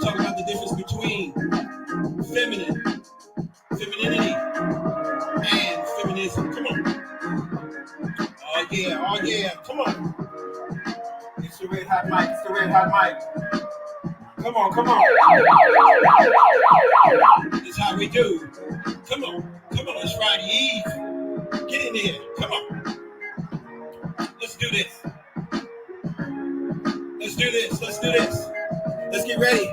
to talk about the difference between femininity, and feminism. Come on. Oh yeah, come on. It's the red hot mic, Come on. This is how we do. Come on, it's Friday Eve. Get in here, come on. Let's do this. Let's get ready.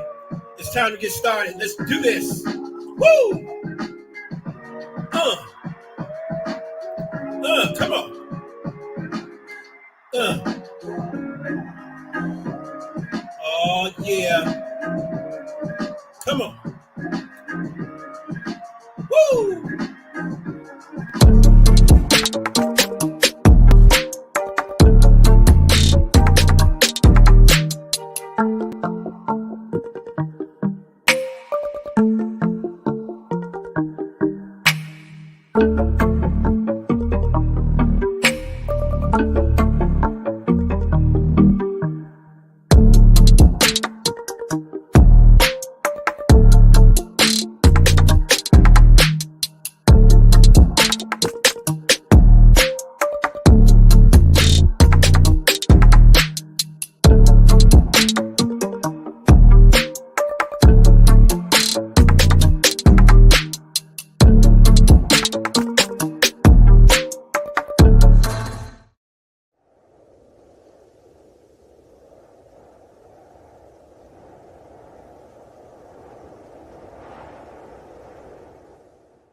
It's time to get started. Let's do this. Woo! Come on. Oh yeah. Come on. Woo!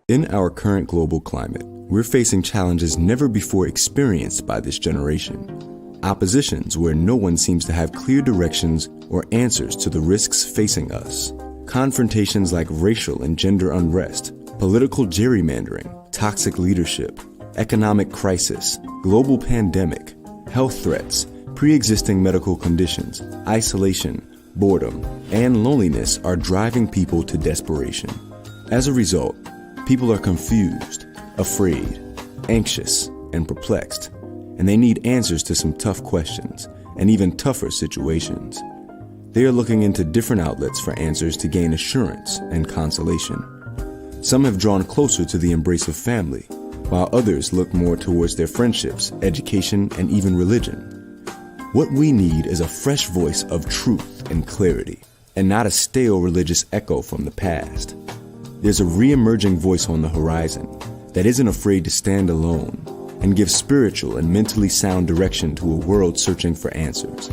In our current global climate, we're facing challenges never before experienced by this generation. Oppositions where no one seems to have clear directions or answers to the risks facing us. Confrontations like racial and gender unrest, political gerrymandering, toxic leadership, economic crisis, global pandemic, health threats, pre-existing medical conditions, isolation, boredom, and loneliness are driving people to desperation. As a result, people are confused, afraid, anxious, and perplexed, and they need answers to some tough questions and even tougher situations. They are looking into different outlets for answers to gain assurance and consolation. Some have drawn closer to the embrace of family, while others look more towards their friendships, education, and even religion. What we need is a fresh voice of truth and clarity, and not a stale religious echo from the past. There's a re-emerging voice on the horizon that isn't afraid to stand alone and give spiritual and mentally sound direction to a world searching for answers.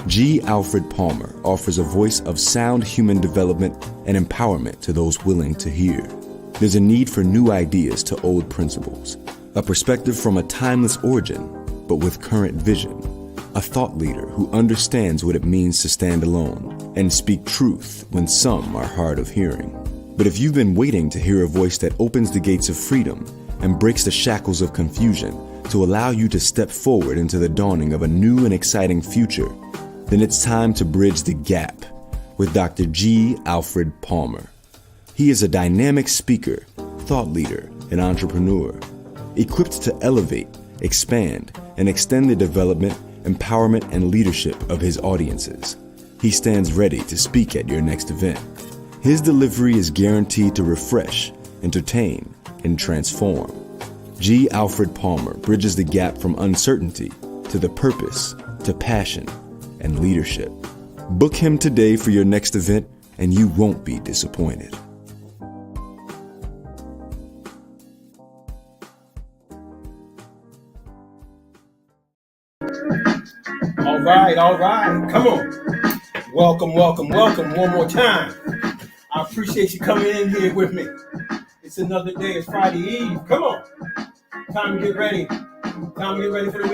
G. Alfred Palmer offers a voice of sound human development and empowerment to those willing to hear. There's a need for new ideas to old principles, a perspective from a timeless origin, but with current vision, a thought leader who understands what it means to stand alone and speak truth when some are hard of hearing. But if you've been waiting to hear a voice that opens the gates of freedom and breaks the shackles of confusion to allow you to step forward into the dawning of a new and exciting future, then it's time to bridge the gap with Dr. G. Alfred Palmer. He is a dynamic speaker, thought leader, and entrepreneur, equipped to elevate, expand, and extend the development, empowerment, and leadership of his audiences. He stands ready to speak at your next event. His delivery is guaranteed to refresh, entertain, and transform. G. Alfred Palmer bridges the gap from uncertainty to the purpose, to passion, and leadership. Book him today for your next event, and you won't be disappointed. All right. Come on. Welcome one more time. I appreciate you coming in here with me. It's another day. It's Friday Eve. Come on. Time to get ready. Time to get ready for the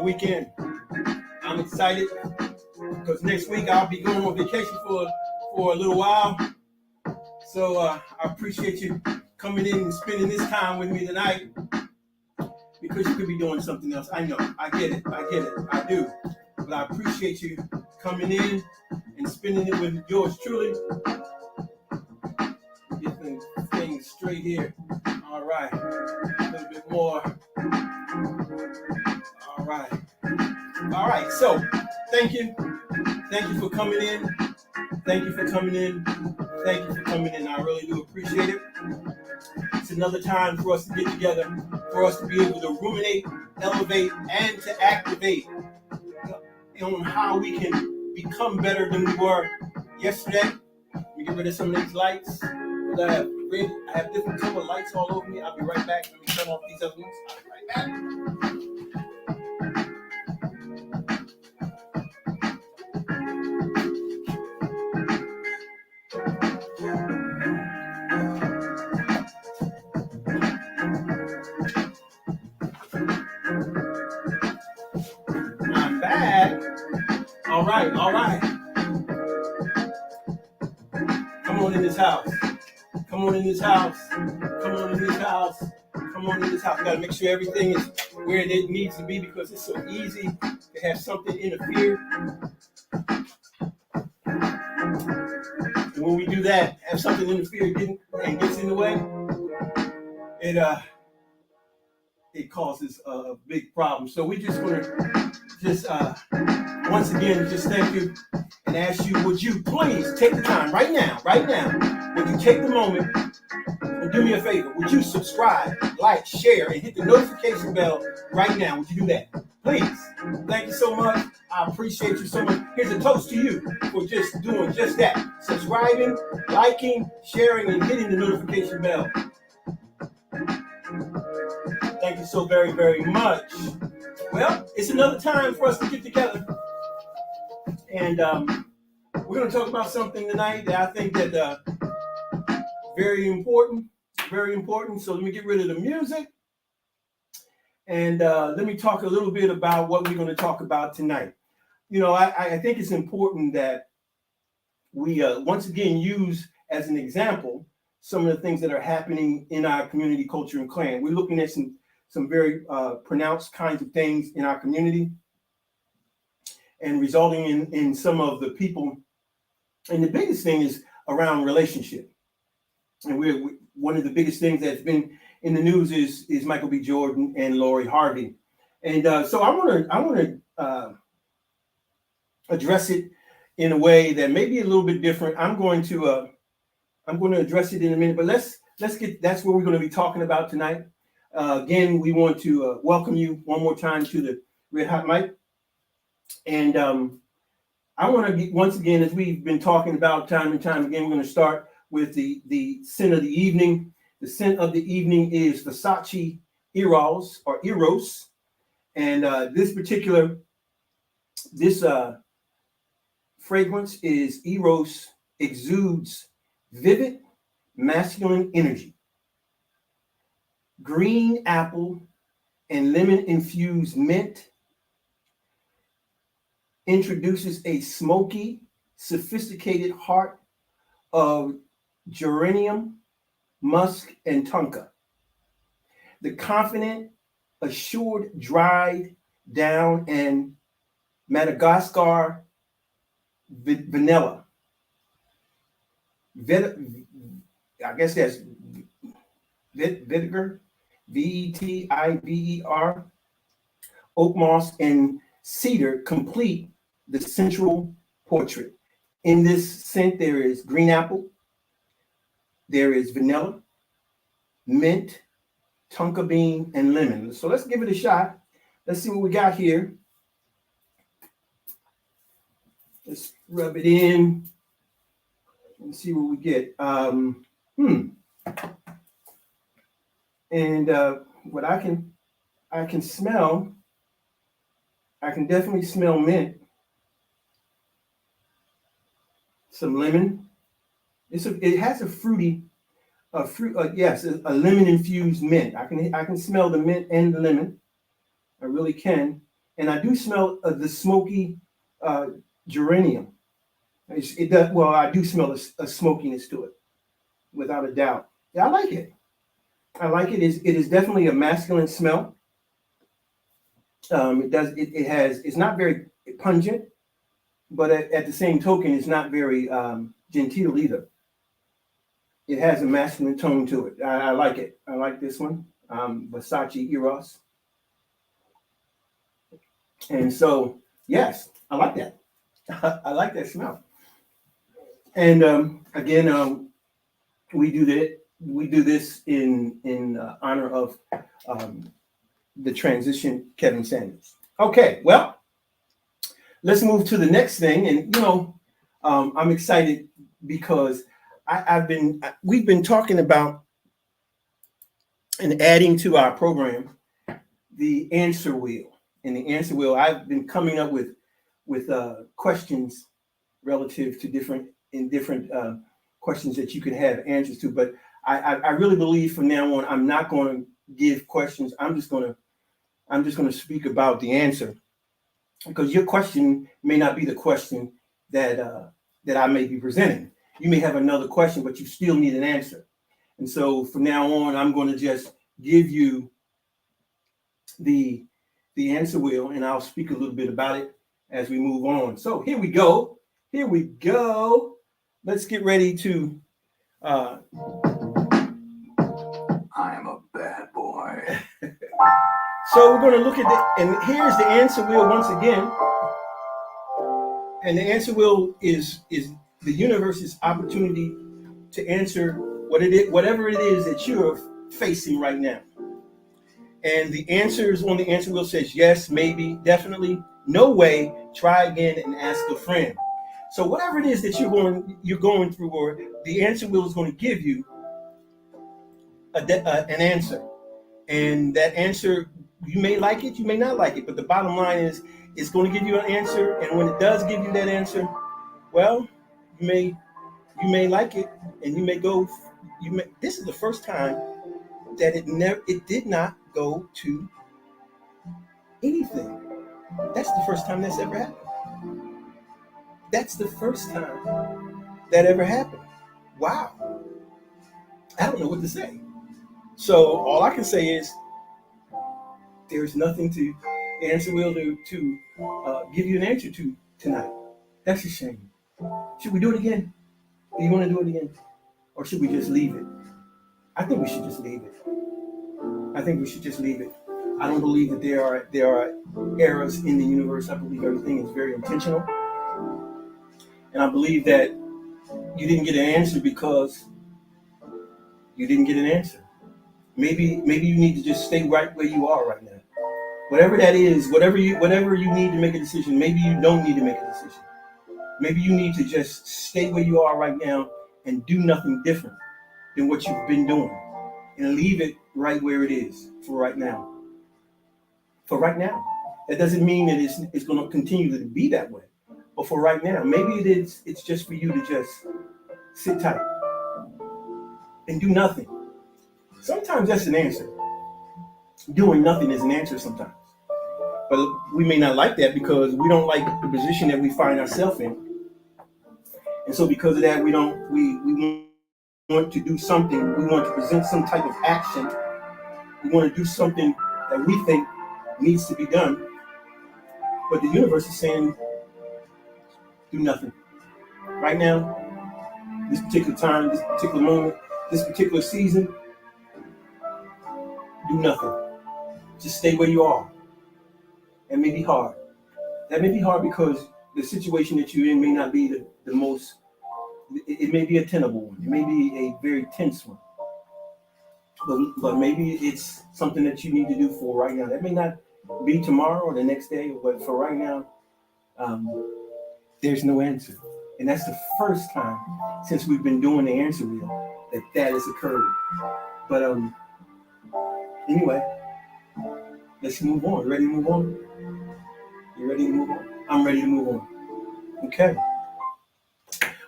weekend. I'm excited because next week I'll be going on vacation for a little while. So I appreciate you coming in and spending this time with me tonight, because you could be doing something else. I know. I get it. I do. But I appreciate you coming in and spending it with yours truly. Get things straight here. All right. A little bit more. All right. All right, so thank you. Thank you for coming in. Thank you for coming in. Thank you for coming in. I really do appreciate it. It's another time for us to get together, for us to be able to ruminate, elevate, and to activate on how we can become better than we were yesterday. Let me get rid of some of these lights. I have different color lights all over me. I'll be right back. Let me turn off these other ones. I'll be right back. I'm back. All right, all right. Come on in this house. Come on in this house. Come on in this house. Come on in this house. Got to make sure everything is where it needs to be because it's so easy to have something interfere. And when we do that, have something interfere and gets in the way, it causes a big problem. So we just want to once again just thank you and ask you, would you please take the time right now, would you take the moment and do me a favor? Would you subscribe, like, share, and hit the notification bell right now? Would you do that? Please. Thank you so much. I appreciate you so much. Here's a toast to you for just doing just that. Subscribing, liking, sharing, and hitting the notification bell. Thank you so very, very much. Well, it's another time for us to get together. And we're going to talk about something tonight that I think that very important. So let me get rid of the music. And let me talk a little bit about what we're going to talk about tonight. You know, I think it's important that we once again use as an example some of the things that are happening in our community, culture, and clan. We're looking at some very pronounced kinds of things in our community and resulting in some of the people. And the biggest thing is around relationship. And we one of the biggest things that's been in the news is Michael B. Jordan and Lori Harvey. And so I want to address it in a way that may be a little bit different. I'm going to address it in a minute, but let's get, that's what we're going to be talking about tonight. Again, we want to welcome you one more time to the Red Hot Mic. And I want to, once again, as we've been talking about time and time again, we're going to start with the scent of the evening. The scent of the evening is Versace Eros or Eros. And this fragrance is Eros exudes vivid masculine energy. Green apple and lemon infused mint introduces a smoky, sophisticated heart of geranium, musk, and tonka. The confident, assured, dried down, and Madagascar vanilla. I guess that's vetiver, Vetiver, oak moss, and cedar complete the central portrait. In this scent, there is green apple, there is vanilla, mint, tonka bean, and lemon. So let's give it a shot. Let's see what we got here. Let's rub it in and see what we get. And what I can smell, I can definitely smell mint, some lemon. It has a fruity, yes, a lemon infused mint. I can smell the mint and the lemon. I really can, and I do smell the smoky geranium. It does well. I do smell a smokiness to it, without a doubt. Yeah, I like it. It is definitely a masculine smell. It's not very pungent, but at the same token, it's not very genteel either. It has a masculine tone to it. I like it. I like this one, Versace Eros. And so Yes, I like that. I like that smell. And again, we do that. We do this in honor of um, the transition, Kevin Sanders. Okay, well, let's move to the next thing. And I'm excited because we've been talking about and adding to our program the answer wheel. And the answer wheel, I've been coming up with questions relative to different questions that you can have answers to. But I really believe from now on, I'm not going to give questions. I'm just going to speak about the answer, because your question may not be the question that I may be presenting. You may have another question, but you still need an answer. And so from now on, I'm going to just give you the answer wheel, and I'll speak a little bit about it as we move on. So here we go. Here we go. Let's get ready to. I am a bad boy. So we're going to look at it, and here's the answer wheel once again. And the answer wheel is the universe's opportunity to answer whatever it is that you're facing right now. And the answers on the answer wheel says yes, maybe, definitely, no way, try again, and ask a friend. So whatever it is that you're going through, or the answer wheel is going to give you an answer. And that answer, you may like it, you may not like it, but the bottom line is it's going to give you an answer. And when it does give you that answer, well, you may like it, and you may go. This is the first time that it did not go to anything. That's the first time that's ever happened. That's the first time that ever happened. Wow. I don't know what to say. So all I can say is there's nothing to answer wheel to give you an answer to tonight. That's a shame. Should we do it again? Do you want to do it again? Or should we just leave it? I think we should just leave it. I think we should just leave it. I don't believe that there are errors in the universe. I believe everything is very intentional. And I believe that you didn't get an answer because you didn't get an answer. Maybe you need to just stay right where you are right now. Whatever that is, whatever you need to make a decision, maybe you don't need to make a decision. Maybe you need to just stay where you are right now and do nothing different than what you've been doing, and leave it right where it is for right now. For right now. That doesn't mean that it's going to continue to be that way. But for right now, maybe it's just for you to just sit tight and do nothing. Sometimes that's an answer. Doing nothing is an answer sometimes. But we may not like that because we don't like the position that we find ourselves in. And so because of that, we want to do something. We want to present some type of action. We want to do something that we think needs to be done. But the universe is saying, do nothing. Right now, this particular time, this particular moment, this particular season, do nothing. Just stay where you are. That may be hard. That may be hard because the situation that you're in may not be the most, it may be a tenable one. It may be a very tense one. But maybe it's something that you need to do for right now. That may not be tomorrow or the next day, but for right now, there's no answer. And that's the first time since we've been doing the answer wheel that has occurred. But anyway, let's move on. Ready to move on? You ready to move on? I'm ready to move on. Okay.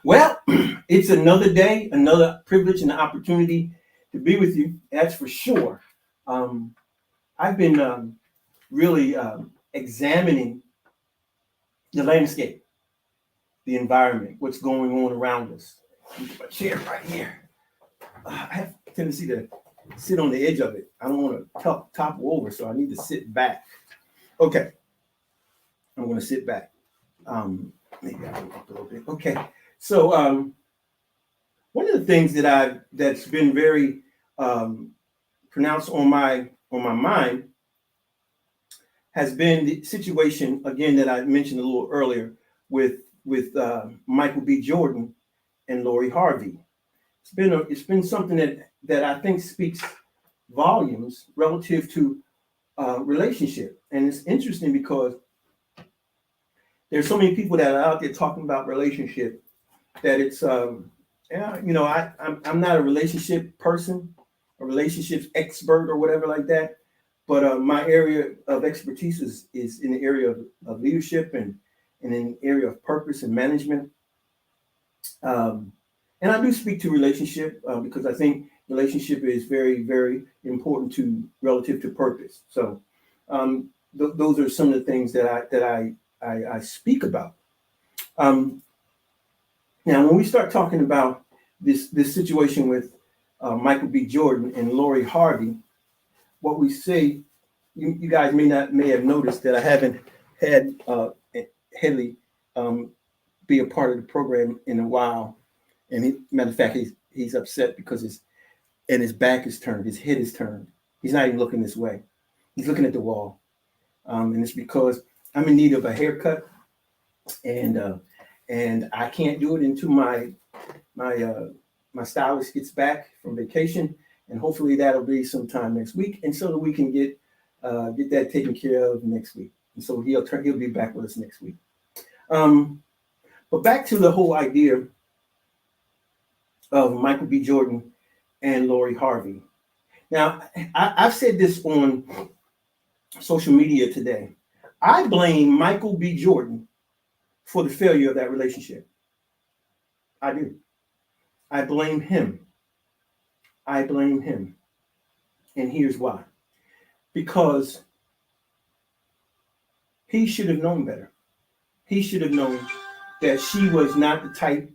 Well, it's another day, another privilege and opportunity to be with you. That's for sure. I've been really examining the landscape, the environment, what's going on around us. Put my chair right here. I have a tendency to sit on the edge of it. I don't want to topple over, so I need to sit back. Okay. I'm going to sit back. Maybe I'll go up a little bit. Okay. So one of the things that's been very pronounced on my mind has been the situation again that I mentioned a little earlier with Michael B. Jordan and Lori Harvey. It's been something that I think speaks volumes relative to relationship, and it's interesting because there's so many people that are out there talking about relationship that it's yeah, I'm not a relationship person, a relationships expert or whatever like that, but my area of expertise is in the area of leadership and in the area of purpose and management. Um, and I do speak to relationship because I think relationship is very, very important to relative to purpose. So those are some of the things that I speak about. Um, Now, when we start talking about this situation with Michael B. Jordan and Lori Harvey, what we say, you guys may have noticed that I haven't had Headley be a part of the program in a while. And matter of fact, he's upset because his back is turned, his head is turned. He's not even looking this way. He's looking at the wall, and it's because I'm in need of a haircut, and I can't do it until my stylist gets back from vacation, and hopefully that'll be sometime next week, and so that we can get that taken care of next week. And so he'll be back with us next week. But back to the whole idea of Michael B. Jordan and Lori Harvey. Now, I've said this on social media today. I blame Michael B. Jordan for the failure of that relationship. I do. I blame him. I blame him. And here's why. Because he should have known better. He should have known that she was not the type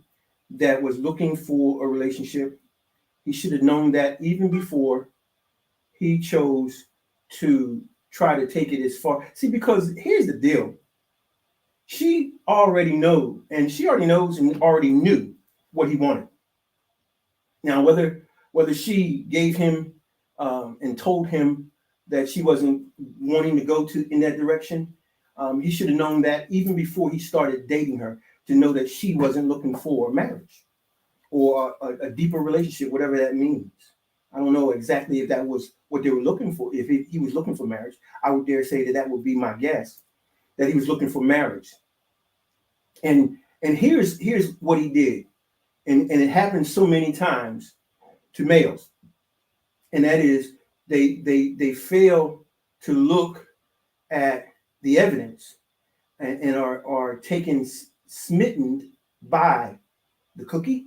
that was looking for a relationship. He should have known that even before he chose to try to take it as far. See, because here's the deal. She already knows and already knew what he wanted. Now, whether she gave him and told him that she wasn't wanting to go in that direction, he should have known that even before he started dating her, to know that she wasn't looking for marriage or a deeper relationship, whatever that means. I don't know exactly if that was what they were looking for. If he was looking for marriage, I would dare say that would be my guess, that he was looking for marriage. And here's what he did, and it happens so many times to males, and that is they fail to look at the evidence and are taken smitten by the cookie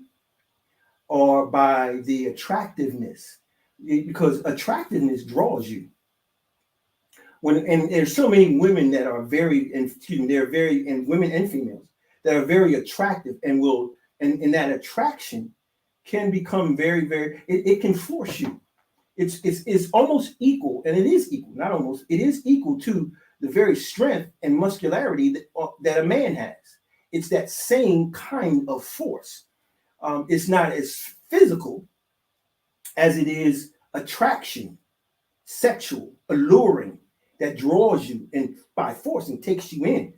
or by the attractiveness, because attractiveness draws you. And there's so many women that are and women and females that are very attractive and and that attraction can become very, very, it can force you. It's almost equal, and it is equal, not almost, it is equal to the very strength and muscularity that a man has. It's that same kind of force. It's not as physical as it is attraction, sexual, alluring, that draws you and by force and takes you in.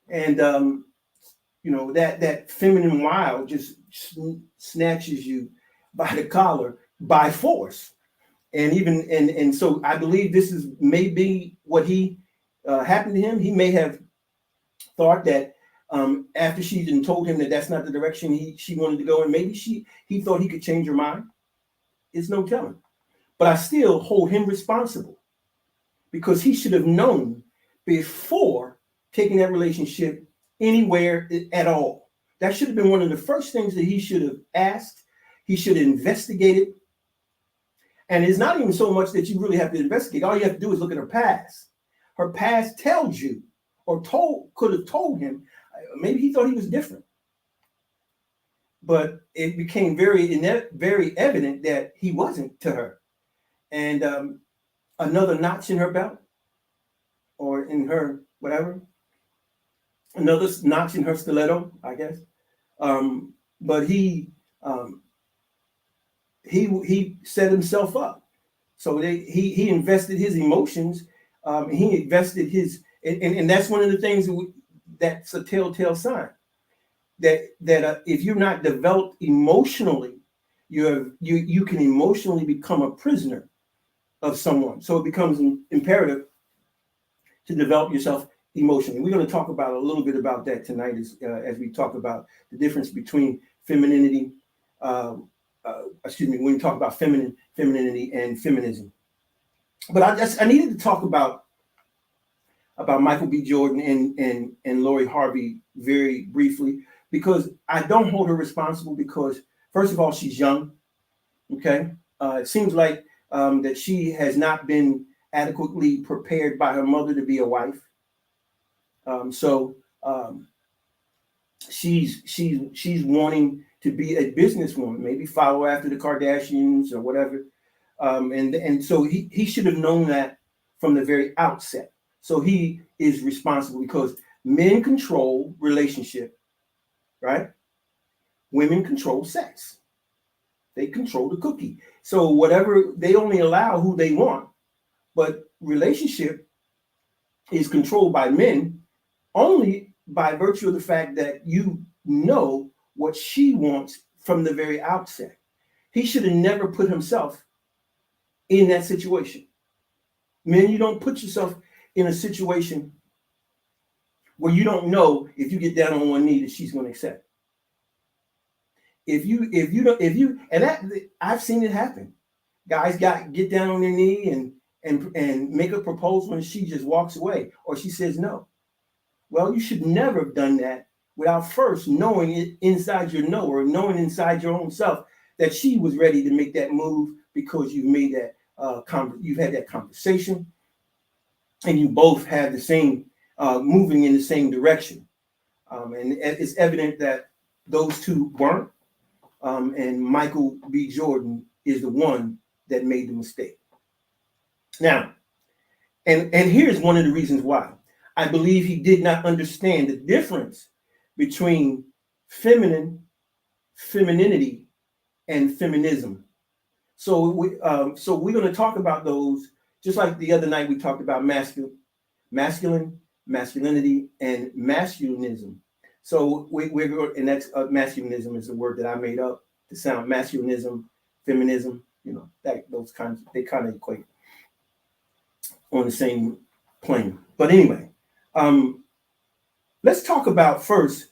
And that feminine wild just snatches you by the collar by force. And so I believe this is maybe what he happened to him. He may have thought that after she didn't told him that that's not the direction she wanted to go, and maybe he thought he could change her mind. It's no telling. But I still hold him responsible, because he should have known before taking that relationship anywhere at all. That should have been one of the first things that he should have asked. He should have investigated. And it's not even so much that you really have to investigate. All you have to do is look at her past. Her past tells you, or could have told him, maybe he thought he was different. But it became very evident that he wasn't to her. And another notch in her belt, or in her whatever, another notch in her stiletto, I guess. But he set himself up. So he invested his emotions He invested his, and that's one of the things that's a telltale sign that if you're not developed emotionally, you can emotionally become a prisoner of someone. So it becomes imperative to develop yourself emotionally. We're going to talk about a little bit about that tonight as we talk about the difference between femininity. When we talk about femininity and feminism. But I needed to talk about Michael B. Jordan and Lori Harvey very briefly, because I don't hold her responsible, because first of all, she's young. Okay. It seems like that she has not been adequately prepared by her mother to be a wife. She's wanting to be a businesswoman, maybe follow after the Kardashians or whatever. And so he should have known that from the very outset. So he is responsible, because men control relationship, right? Women control sex. They control the cookie. So whatever, they only allow who they want, but relationship is controlled by men only by virtue of the fact that you know what she wants from the very outset. He should have never put himself in that situation. Men, you don't put yourself in a situation where you don't know if you get down on one knee that she's going to accept. And that, I've seen it happen. Guys get down on their knee and make a proposal, and she just walks away, or she says no. Well, you should never have done that without first knowing it inside your knower, knowing inside your own self that she was ready to make that move, because you've made that you've had that conversation, and you both had the same moving in the same direction. And it's evident that those two weren't. And Michael B. Jordan is the one that made the mistake. Now, and here's one of the reasons why. I believe he did not understand the difference between femininity, and feminism. So we're going to talk about those, just like the other night we talked about masculinity, and masculinism. So we're going, and that's masculinism is a word that I made up to sound masculinism, feminism. Those kinds, they kind of equate on the same plane. But anyway, let's talk about first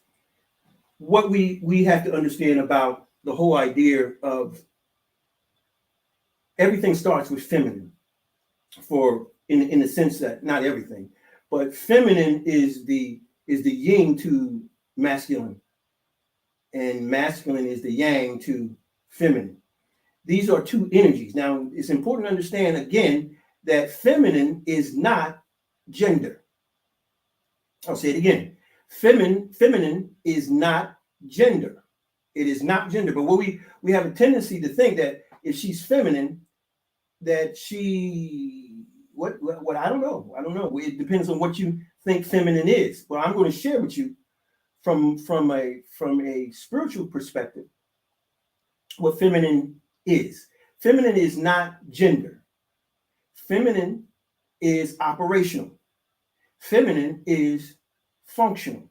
what we have to understand about the whole idea of everything starts with feminine, for in the sense that not everything, but feminine is the yin to masculine, and masculine is the yang to feminine. These are two energies. Now, it's important to understand again that feminine is not gender. I'll say it again. Feminine is not gender. It is not gender. But what we have a tendency to think that if she's feminine, that she what I don't know. I don't know. It depends on what you think feminine is. But I'm going to share with you from a spiritual perspective what feminine is. Feminine is not gender. Feminine is operational. Feminine is functional.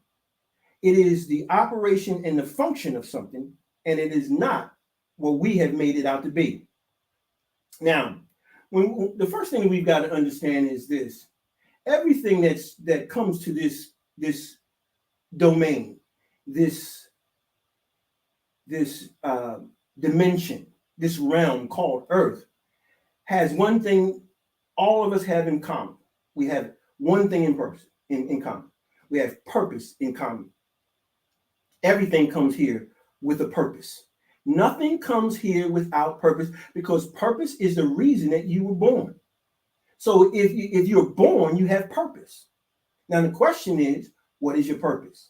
It is the operation and the function of something, and it is not what we have made it out to be. Now, the first thing we've got to understand is this: everything that comes to this domain, this dimension, this realm called Earth, has one thing all of us have in common. We have one thing in common. We have purpose in common. Everything comes here with a purpose. Nothing comes here without purpose, because purpose is the reason that you were born. So if you're born, you have purpose. Now the question is, what is your purpose?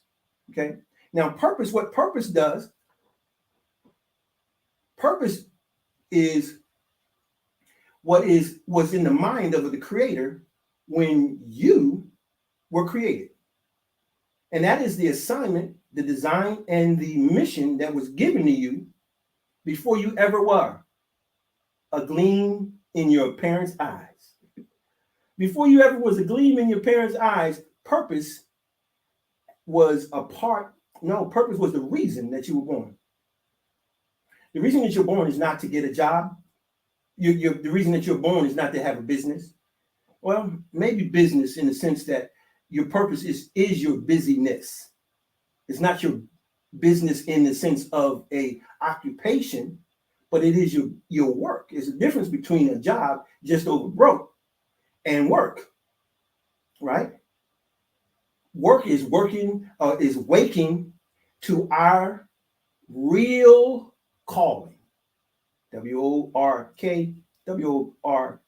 Okay. Now what purpose does, purpose is what was in the mind of the creator when you were created. And that is the assignment, the design, and the mission that was given to you before you ever were a gleam in your parents' eyes. Before you ever was a gleam in your parents' eyes, purpose was purpose was the reason that you were born. The reason that you're born is not to get a job. The reason that you're born is not to have a business. Well, maybe business in the sense that your purpose is your busyness. It's not your business in the sense of a occupation, but it is your work. There's a difference between a job just over broke and work, right? Work is waking to our real calling. WORK, WORC,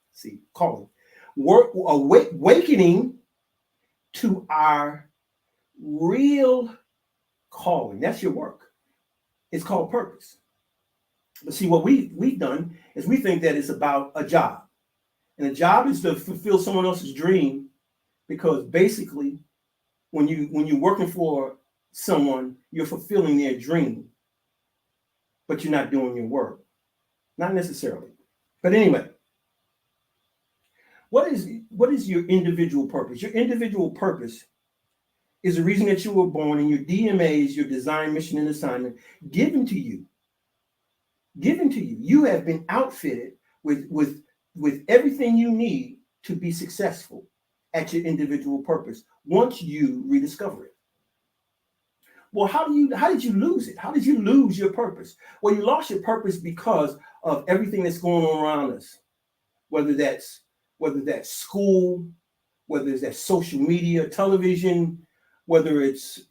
calling. Awakening to our real calling. That's your work. It's called purpose. But see, what we've done is we think that it's about a job. And a job is to fulfill someone else's dream, because basically when you're working for someone, you're fulfilling their dream, but you're not doing your work. Not necessarily. But anyway, what is your individual purpose? Your individual purpose is the reason that you were born, and your DMAs, your design, mission, and assignment, given to you. Given to you. You have been outfitted with everything you need to be successful at your individual purpose once you rediscover it. Well, how did you lose it? How did you lose your purpose? Well, you lost your purpose because of everything that's going on around us, whether that's school, whether it's that social media, television, whether it's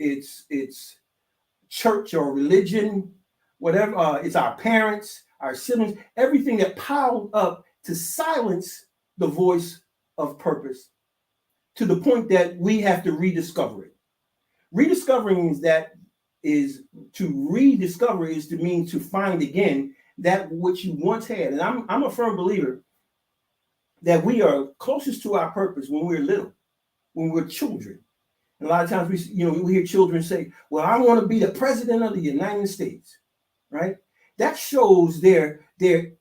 church or religion, whatever, it's our parents, our siblings, everything that piled up to silence the voice of purpose to the point that we have to rediscover it. Rediscovering is to mean to find again that which you once had. And I'm a firm believer that we are closest to our purpose when we're little, when we're children. And a lot of times we hear children say, well, I want to be the president of the United States, right? That shows their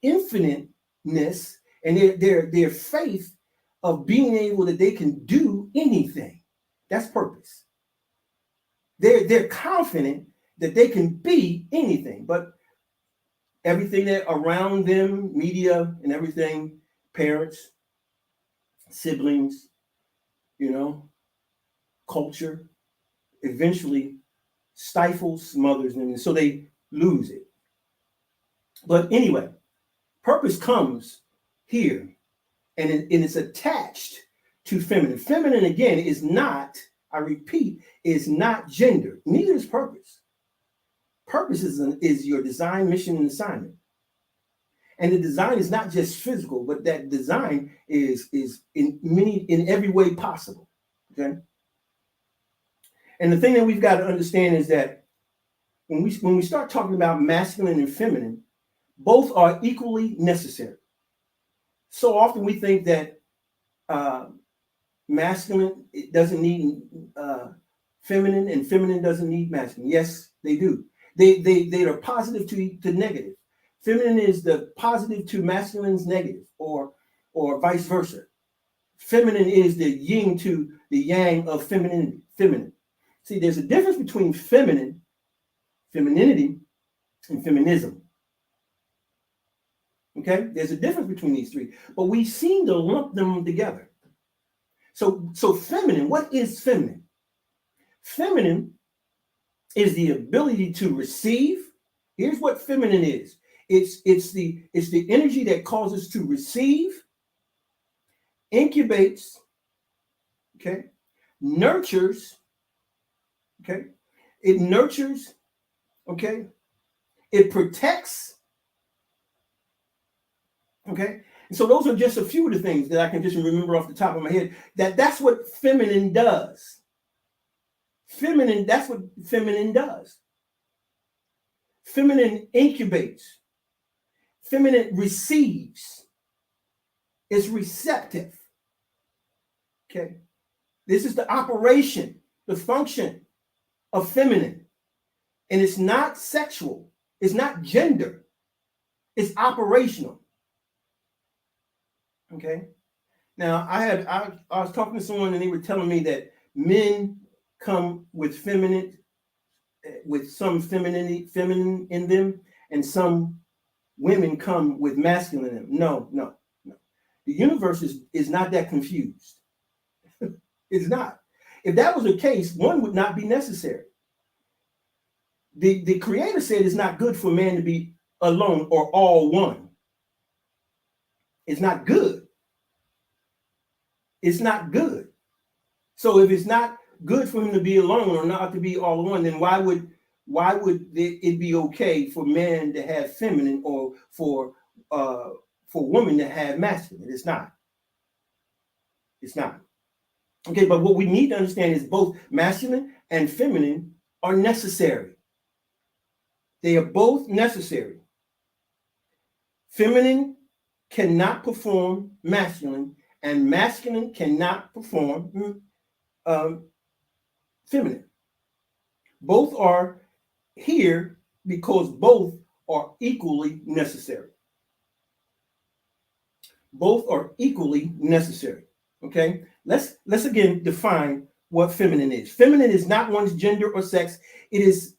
infiniteness and their faith of being able that they can do anything. That's purpose. They're confident that they can be anything, but everything that around them, media and everything, parents, siblings, culture, eventually stifles, smothers them, and so they lose it. But anyway, purpose comes here, and it's attached to feminine. Feminine, again, is not, I repeat, is not gender. Neither is purpose. Purpose is your design, mission, and assignment. And the design is not just physical, but that design is in every way possible. Okay. And the thing that we've got to understand is that when we start talking about masculine and feminine, both are equally necessary. So often we think that masculine doesn't need feminine, and feminine doesn't need masculine. Yes, they do. They are positive to negative. Feminine is the positive to masculine's negative, or vice versa. Feminine is the yin to the yang of femininity. Feminine. See, there's a difference between femininity, and feminism. Okay, there's a difference between these three, but we seem to lump them together. So feminine, what is feminine? Feminine is the ability to receive. Here's what feminine is. It's the energy that causes to receive, incubates, okay, nurtures, okay, it nurtures, okay, it protects, okay. And so those are just a few of the things that I can just remember off the top of my head. That's what feminine does. Feminine, that's what feminine does. Feminine incubates. Feminine receives. It's receptive. Okay. This is the operation, the function of feminine. And it's not sexual. It's not gender. It's operational. Okay. Now, I was talking to someone and they were telling me that men come with some feminine in them, and some women come with masculine in them. No, no, no. The universe is not that confused. It's not. If that was the case, one would not be necessary. The creator said it's not good for man to be alone or all one. It's not good. It's not good. So if it's not good for him to be alone or not to be all one, then why would it be okay for man to have feminine or for women to have masculine? It's not. It's not. Okay, but what we need to understand is both masculine and feminine are necessary. They are both necessary. Feminine cannot perform masculine, and masculine cannot perform feminine. Both are here because both are equally necessary. Both are equally necessary. Okay, let's again define what feminine is. Feminine is not one's gender or sex. It is,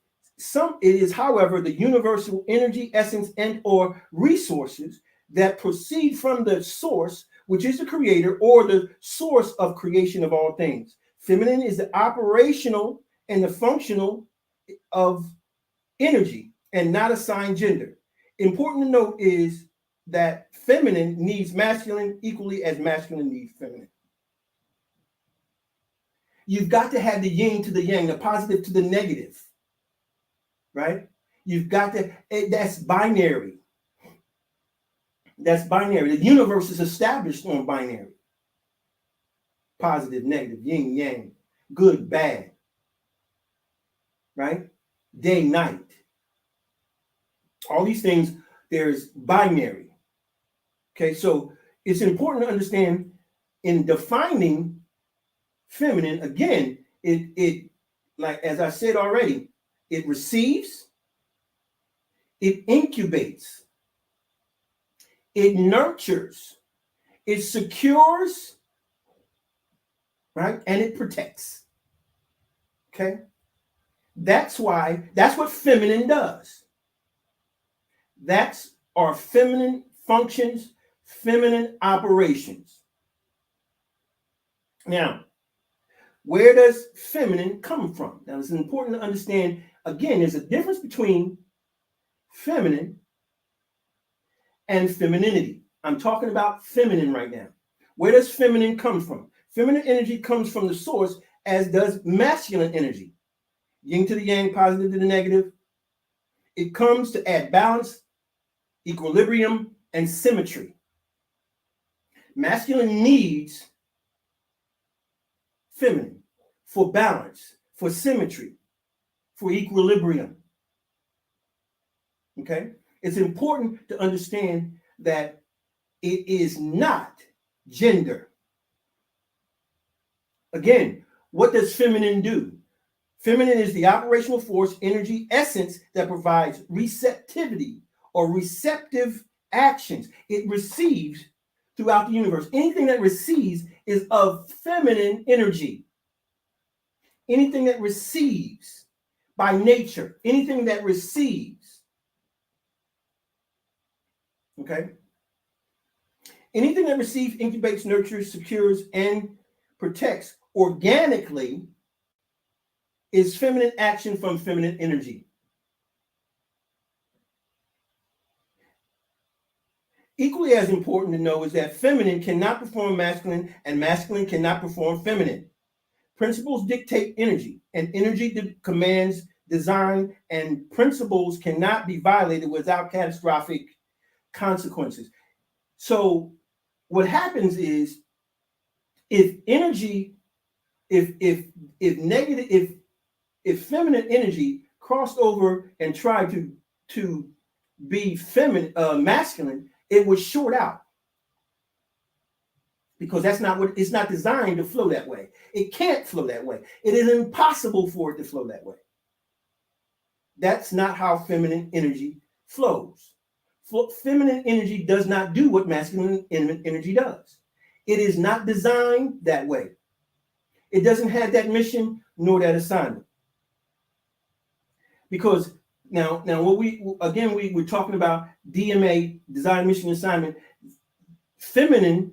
however, the universal energy, essence, and or resources that proceed from the source, which is the creator or the source of creation of all things. Feminine is the operational and the functional of energy and not assigned gender. Important to note is that feminine needs masculine equally as masculine needs feminine. You've got to have the yin to the yang, the positive to the negative, right? You've got to, that's binary. That's binary. The universe is established on binary. Positive, negative, yin, yang, good, bad, right? Day, night. All these things, there's binary. Okay, so it's important to understand in defining feminine, again, it like as I said already, it receives, it incubates, it nurtures, it secures, right? And it protects. Okay? That's what feminine does. That's our feminine functions, feminine operations. Now, where does feminine come from? Now, it's important to understand, again, there's a difference between feminine and femininity. I'm talking about feminine right now. Where does feminine come from? Feminine energy comes from the source, as does masculine energy. Yin to the yang, positive to the negative. It comes to add balance, equilibrium, and symmetry. Masculine needs feminine for balance, for symmetry, for equilibrium. Okay? It's important to understand that it is not gender. Again, what does feminine do? Feminine is the operational force, energy, essence that provides receptivity or receptive actions. It receives throughout the universe. Anything that receives is of feminine energy. Anything that receives by nature, anything that receives, okay? Anything that receives, incubates, nurtures, secures, and protects organically is feminine action from feminine energy. Equally as important to know is that feminine cannot perform masculine and masculine cannot perform feminine. Principles dictate energy, and energy commands design, and principles cannot be violated without catastrophic consequences. So what happens is if feminine energy crossed over and tried to be masculine, it would short out. Because that's not what it's not designed to flow that way. It can't flow that way. It is impossible for it to flow that way. That's not how feminine energy flows. Feminine energy does not do what masculine energy does. It is not designed that way. It doesn't have that mission nor that assignment. Because now what we're talking about DMA, design, mission, assignment. Feminine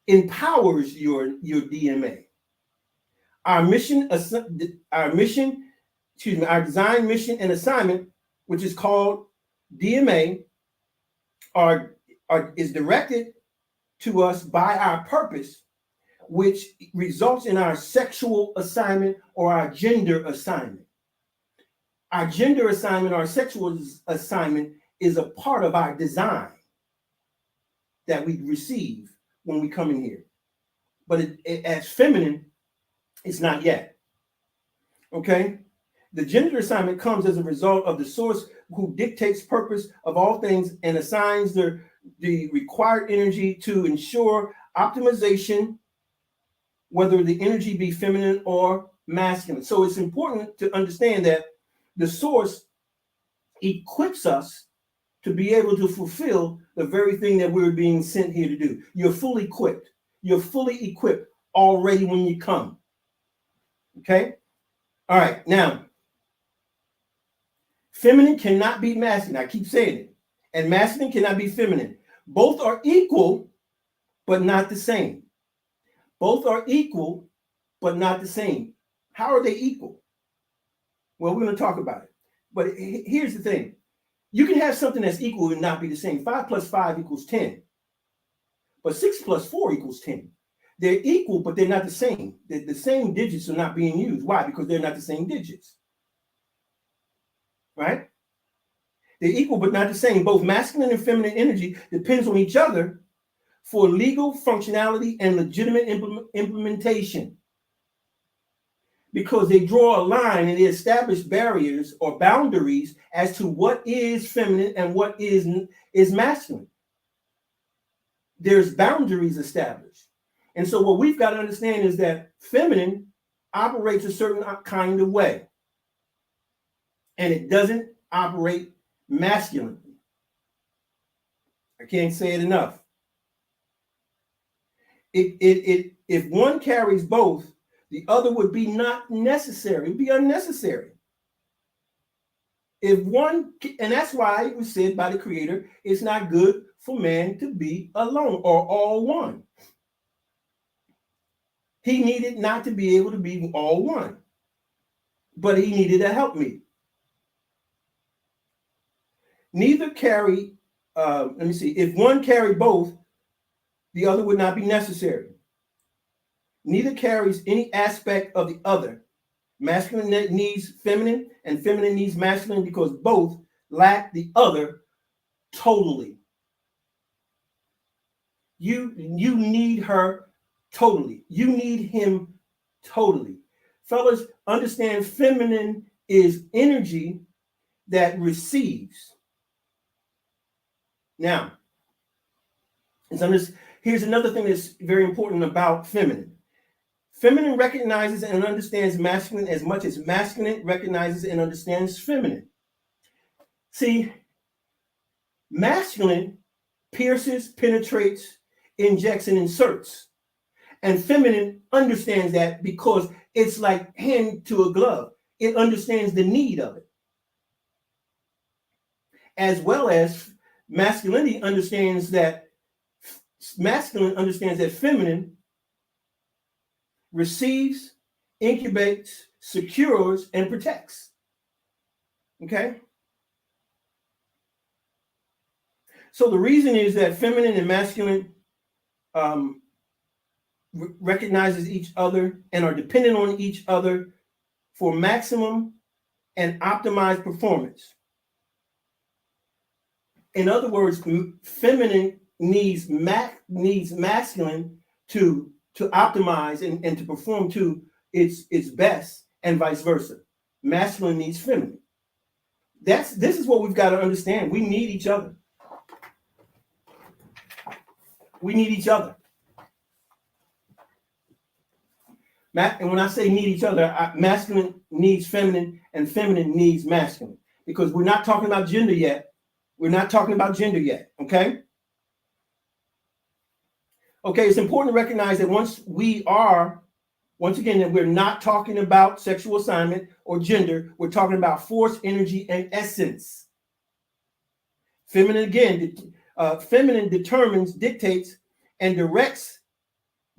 empowers your DMA. Our design, mission, and assignment, which is called DMA, is directed to us by our purpose, which results in our sexual assignment or our gender assignment. Our gender assignment, our sexual assignment is a part of our design that we receive when we come in here. But as feminine, it's not yet. Okay? The gender assignment comes as a result of the source who dictates purpose of all things and assigns the required energy to ensure optimization, whether the energy be feminine or masculine. So it's important to understand that the source equips us to be able to fulfill the very thing that we're being sent here to do. You're fully equipped. You're fully equipped already when you come. Okay? All right. Now, feminine cannot be masculine. I keep saying it. And masculine cannot be feminine. Both are equal, but not the same. Both are equal, but not the same. How are they equal? Well, we're going to talk about it. But here's the thing. You can have something that's equal and not be the same. 5 plus 5 equals 10. But 6 plus 4 equals 10. They're equal, but they're not the same. The same digits are not being used. Why? Because they're not the same digits. Right? They're equal, but not the same. Both masculine and feminine energy depends on each other for legal functionality and legitimate implementation. Because they draw a line and they establish barriers or boundaries as to what is feminine and what is masculine. There's boundaries established. And so what we've got to understand is that feminine operates a certain kind of way. And it doesn't operate masculinely. I can't say it enough. If one carries both, the other would be not necessary. It would be unnecessary. If one, and that's why it was said by the Creator, it's not good for man to be alone or all one. He needed not to be able to be all one, but he needed a helpmeet. Neither carry, if one carried both, the other would not be necessary. Neither carries any aspect of the other. Masculine needs feminine and feminine needs masculine because both lack the other totally. You need her totally. You need him totally. Fellas, understand feminine is energy that receives. Now, here's another thing that's very important about feminine. Feminine recognizes and understands masculine as much as masculine recognizes and understands feminine. See, masculine pierces, penetrates, injects, and inserts. And feminine understands that because it's like hand to a glove. It understands the need of it. As well as masculinity understands that feminine receives, incubates, secures, and protects. Okay? So the reason is that feminine and masculine recognizes each other and are dependent on each other for maximum and optimized performance. In other words, feminine needs masculine to optimize and to perform to its best, and vice versa. Masculine needs feminine. This is what we've got to understand. We need each other. We need each other. And when I say need each other, masculine needs feminine and feminine needs masculine. Because we're not talking about gender yet. Okay? Okay, it's important to recognize that once again, that we're not talking about sexual assignment or gender. We're talking about force, energy, and essence. Feminine determines, dictates, and directs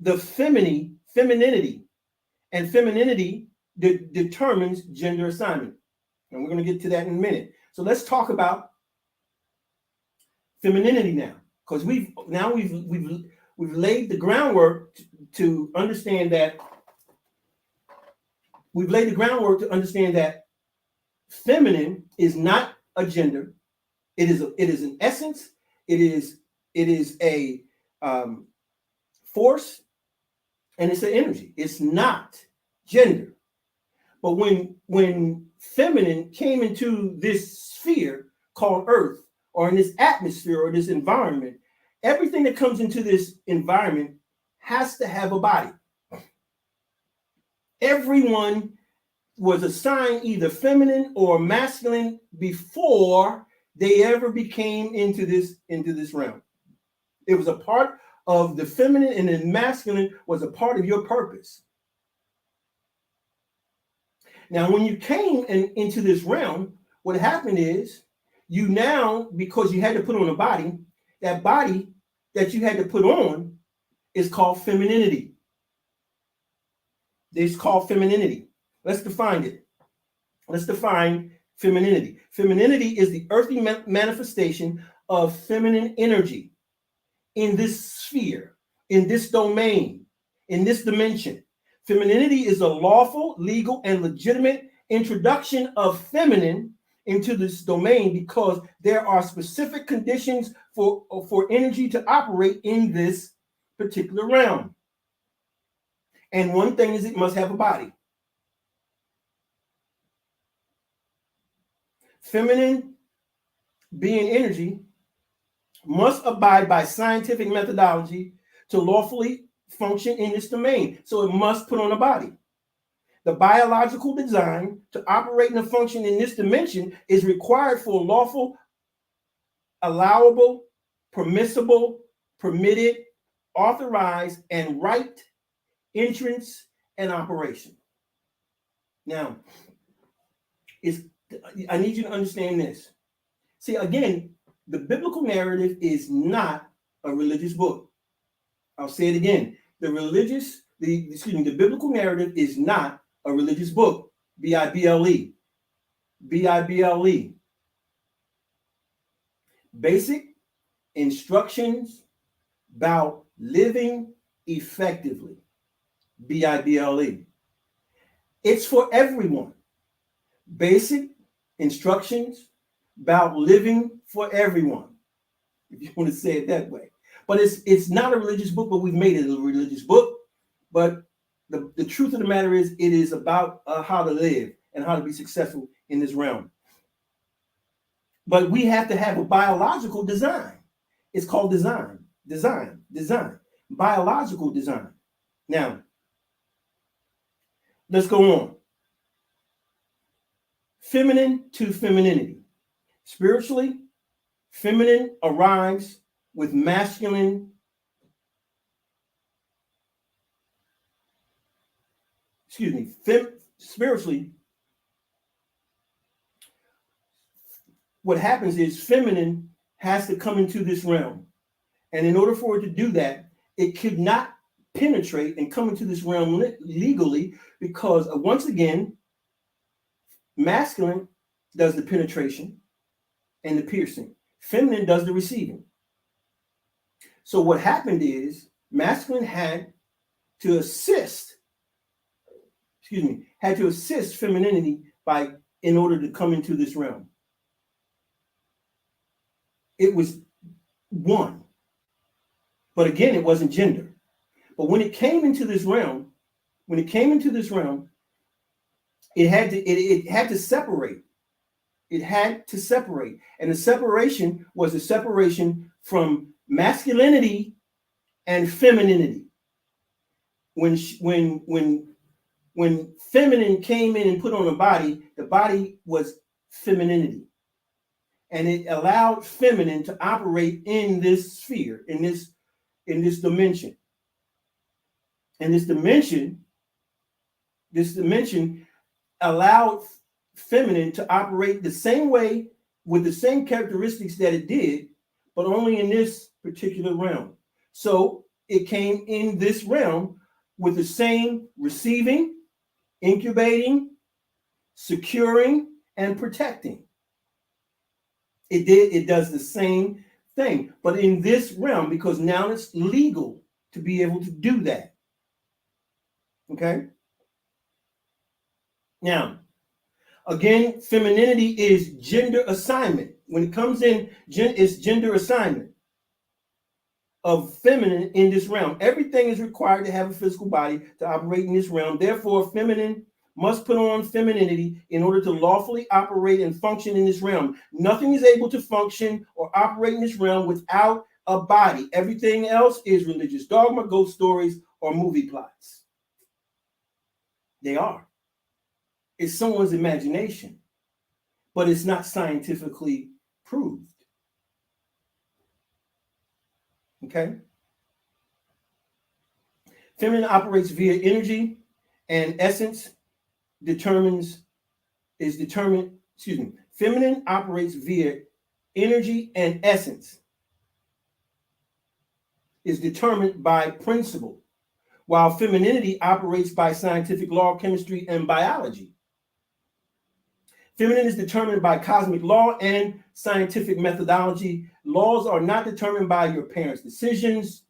the femininity, and femininity determines gender assignment. And we're going to get to that in a minute. So let's talk about femininity now, because we've laid the groundwork to understand that. We've laid the groundwork to understand that feminine is not a gender. It is an essence. It is a force, and it's an energy. It's not gender. But when feminine came into this sphere called Earth, or in this atmosphere or this environment, everything that comes into this environment has to have a body. Everyone was assigned either feminine or masculine before they ever became into this realm. It was a part of the feminine, and the masculine was a part of your purpose. Now, when you came into this realm, what happened is you now, because you had to put on a body, that body that you had to put on is called femininity. It's called femininity. Let's define it. Let's define femininity. Femininity is the earthly manifestation of feminine energy in this sphere, in this domain, in this dimension. Femininity is a lawful, legal, and legitimate introduction of feminine into this domain because there are specific conditions for energy to operate in this particular realm. And one thing is, it must have a body. Feminine, being energy, must abide by scientific methodology to lawfully function in this domain. So it must put on a body. The biological design to operate and function in this dimension is required for lawful, allowable, permissible, permitted, authorized, and right entrance and operation. Now, I need you to understand this. See, again, the biblical narrative is not a religious book. I'll say it again. The biblical narrative is not a religious book. B-I-B-L-E. B-I-B-L-E. Basic instructions about living effectively. B-I-B-L-E. It's for everyone. Basic instructions about living for everyone, if you want to say it that way. But it's not a religious book, but we've made it a religious book. But the truth of the matter is, it is about how to live and how to be successful in this realm. But we have to have a biological design. It's called design. Biological design. Now, let's go on. Feminine to femininity. Spiritually, feminine arrives with masculine. Spiritually, what happens is feminine has to come into this realm. And in order for it to do that, it could not penetrate and come into this realm legally because, once again, masculine does the penetration and the piercing. Feminine does the receiving. So what happened is masculine had to assist femininity in order to come into this realm. It was one. But again, it wasn't gender. But when it came into this realm, it had to separate. It had to separate. And the separation was a separation from masculinity and femininity. When feminine came in and put on a body, the body was femininity. And it allowed feminine to operate in this sphere, in this dimension. And this dimension allowed feminine to operate the same way with the same characteristics that it did, but only in this particular realm. So it came in this realm with the same receiving, incubating, securing, and protecting. It does the same thing, but in this realm, because now it's legal to be able to do that. Okay? Now, again, femininity is gender assignment. When it comes in, it's gender assignment of feminine in this realm. Everything is required to have a physical body to operate in this realm. Therefore, feminine must put on femininity in order to lawfully operate and function in this realm. Nothing is able to function or operate in this realm without a body. Everything else is religious dogma, ghost stories, or movie plots. They are. It's someone's imagination, but it's not scientifically proved. Okay? Feminine operates via energy and essence Feminine operates via energy and essence is determined by principle, while femininity operates by scientific law, chemistry, and biology. Feminine is determined by cosmic law and scientific methodology. Laws are not determined by your parents' decisions,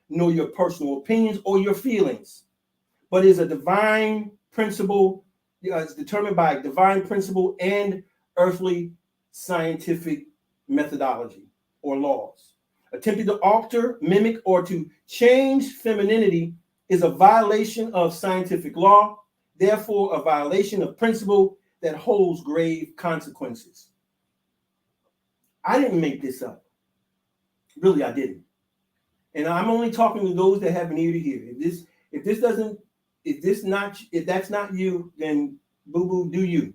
nor your personal opinions or your feelings, but is a divine principle. It's determined by divine principle and earthly scientific methodology or laws. Attempting to alter, mimic, or to change femininity is a violation of scientific law, therefore a violation of principle that holds grave consequences. I didn't make this up. Really, I didn't. And I'm only talking to those that have an ear to hear. If that's not you, then boo-boo, do you.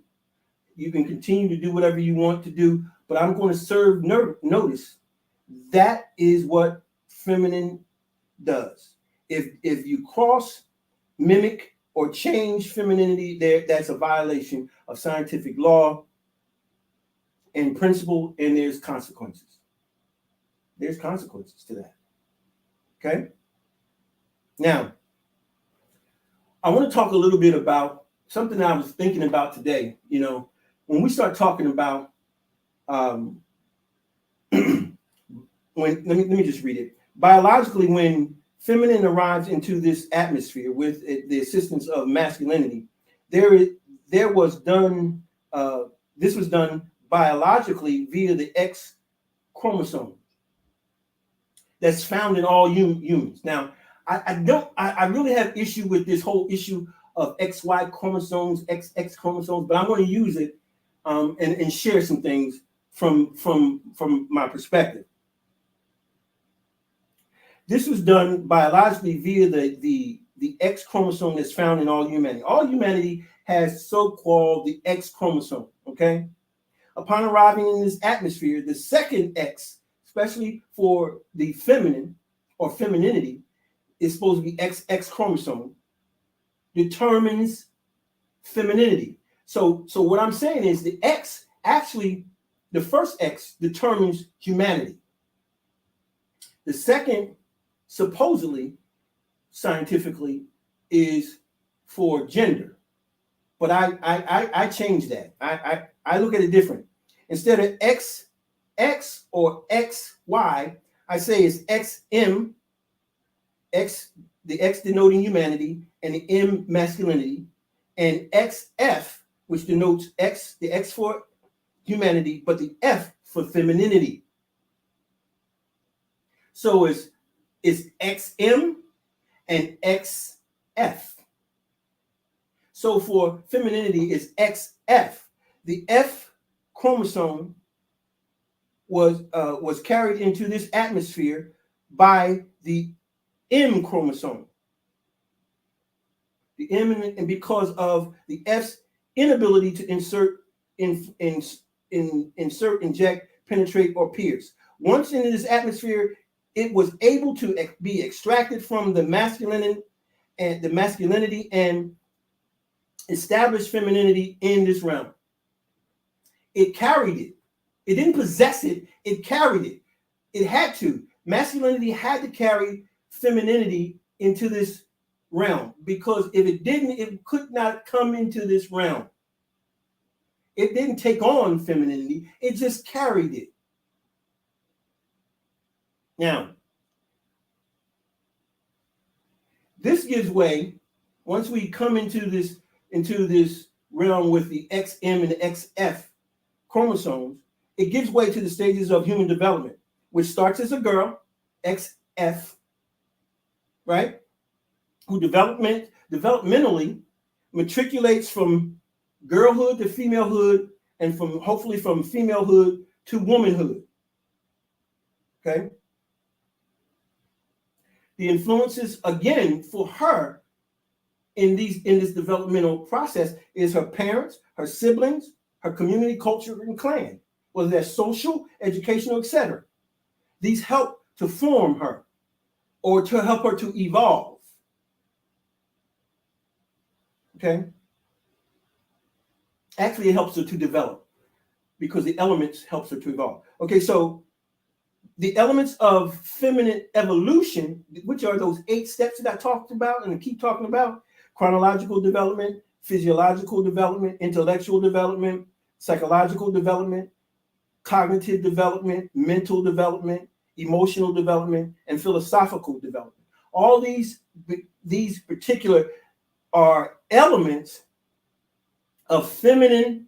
You can continue to do whatever you want to do, but I'm going to serve notice. That is what feminine does. If you cross, mimic, or change femininity, that's a violation of scientific law and principle, and there's consequences. There's consequences to that. Okay? Now, I want to talk a little bit about something I was thinking about today. You know, when we start talking about let me just read it. Biologically, when feminine arrives into this atmosphere with the assistance of masculinity, this was done biologically via the X chromosome that's found in all humans. Now, I really have issue with this whole issue of XY chromosomes, XX chromosomes, but I'm going to use it and share some things from my perspective. This was done biologically via the X chromosome that's found in all humanity. All humanity has so-called the X chromosome, okay? Upon arriving in this atmosphere, the second X, especially for the feminine or femininity, is supposed to be XX chromosome, determines femininity. So what I'm saying is the X, actually, the first X determines humanity. The second, supposedly, scientifically, is for gender. But I changed that. I look at it different. Instead of XX or XY, I say it's XM, the X denoting humanity, and the M masculinity, and XF, which denotes the X for humanity, but the F for femininity. So it's XM and XF. So for femininity is XF. The F chromosome was carried into this atmosphere by the M chromosome. The M, and because of the F's inability to insert, inject, penetrate, or pierce. Once in this atmosphere, it was able to be extracted from the masculine and the masculinity and established femininity in this realm. It carried it. It didn't possess it. It carried it. It had to. Masculinity had to carry femininity into this realm, because if it didn't, it could not come into this realm. It didn't take on femininity. It just carried it. Now, this gives way once we come into this realm with the XM and the XF chromosomes. It gives way to the stages of human development, which starts as a girl, XF, right? Who developmentally matriculates from girlhood to femalehood, and hopefully from femalehood to womanhood. Okay. The influences again for her in this developmental process is her parents, her siblings, her community, culture, and clan, whether that's social, educational, etc. These help to form her or to help her to evolve. Okay. Actually, it helps her to develop because the elements helps her to evolve. Okay, so the elements of feminine evolution, which are those 8 steps that I talked about and I keep talking about: chronological development, physiological development, intellectual development, psychological development, cognitive development, mental development, emotional development, and philosophical development. All these particular are elements of feminine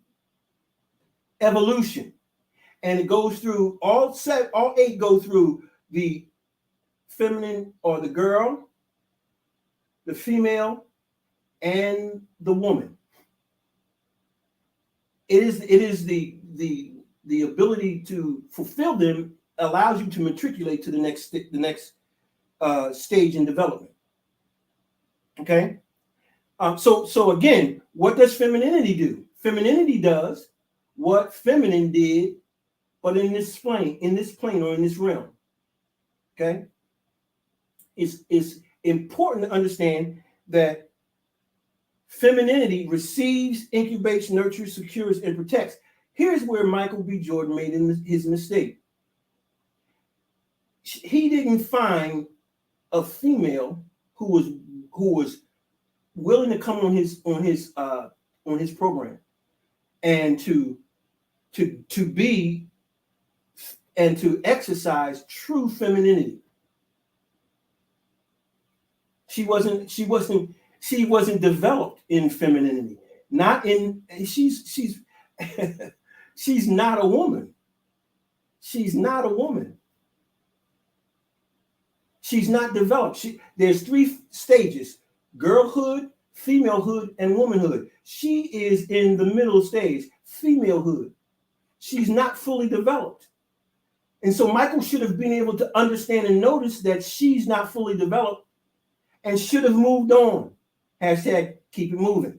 evolution, and it goes through all 8 go through the feminine, or the girl, the female, and the woman. It is the ability to fulfill them allows you to matriculate to the next stage in development. Okay. So again, what does femininity do? Femininity does what feminine did, but in this plane or in this realm. Okay. It's important to understand that femininity receives, incubates, nurtures, secures, and protects. Here's where Michael B. Jordan made his mistake. He didn't find a female who was willing to come on his program and to be and to exercise true femininity. She wasn't developed in femininity. She's she's not a woman. She's not a woman. She's not developed. There's 3 stages: girlhood, femalehood, and womanhood. She is in the middle stage, femalehood. She's not fully developed. And so Michael should have been able to understand and notice that she's not fully developed and should have moved on. Hashtag keep it moving.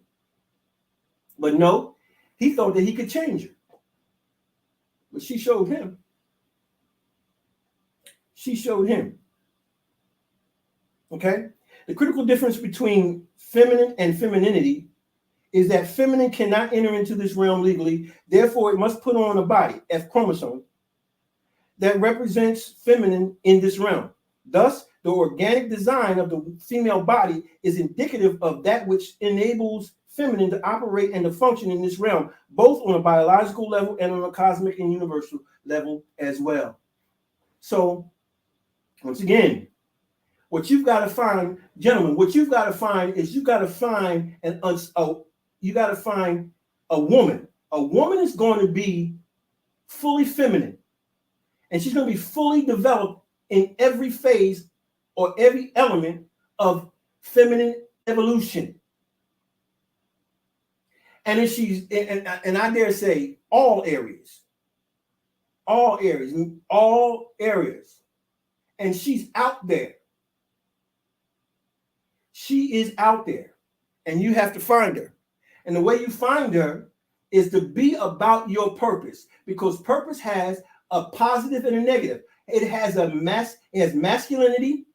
But no, he thought that he could change her. But she showed him. She showed him. Okay? The critical difference between feminine and femininity is that feminine cannot enter into this realm legally. Therefore, it must put on a body, F chromosome, that represents feminine in this realm. Thus, the organic design of the female body is indicative of that which enables feminine to operate and to function in this realm, both on a biological level and on a cosmic and universal level as well. So, once again, what you've got to find, gentlemen, what you've got to find is you've got to find a woman. A woman is going to be fully feminine, and she's going to be fully developed in every phase or every element of feminine evolution. And if she's, and I dare say all areas, and she's out there. She is out there, and you have to find her. And the way you find her is to be about your purpose, because purpose has a positive and a negative. It has masculinity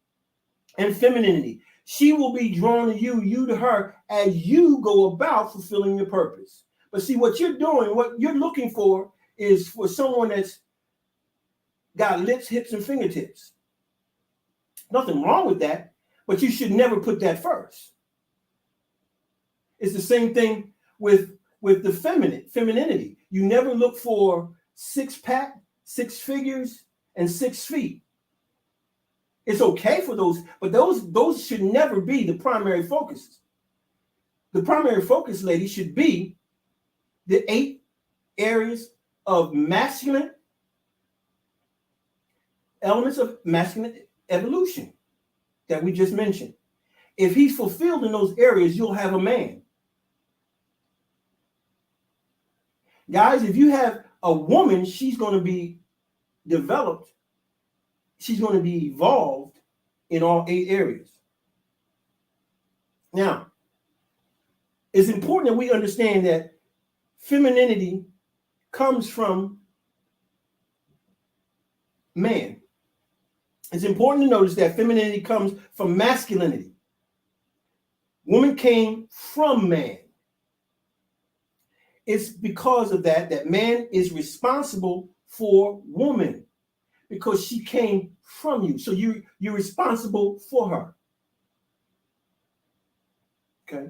and femininity. She will be drawn to you, you to her, as you go about fulfilling your purpose. But see, what you're doing, what you're looking for is for someone that's got lips, hips, and fingertips. Nothing wrong with that, but you should never put that first. It's the same thing with the femininity. You never look for six-pack, six figures, and 6 feet. It's okay for those, but those should never be the primary focus. The primary focus, lady, should be the 8 areas of masculine elements of masculine evolution that we just mentioned. If he's fulfilled in those areas, you'll have a man. Guys, if you have a woman, she's going to be developed. She's going to be evolved in all 8 areas. Now, it's important that we understand that femininity comes from man. It's important to notice that femininity comes from masculinity. Woman came from man. It's because of that man is responsible for woman, because she came from you. So you're responsible for her. Okay?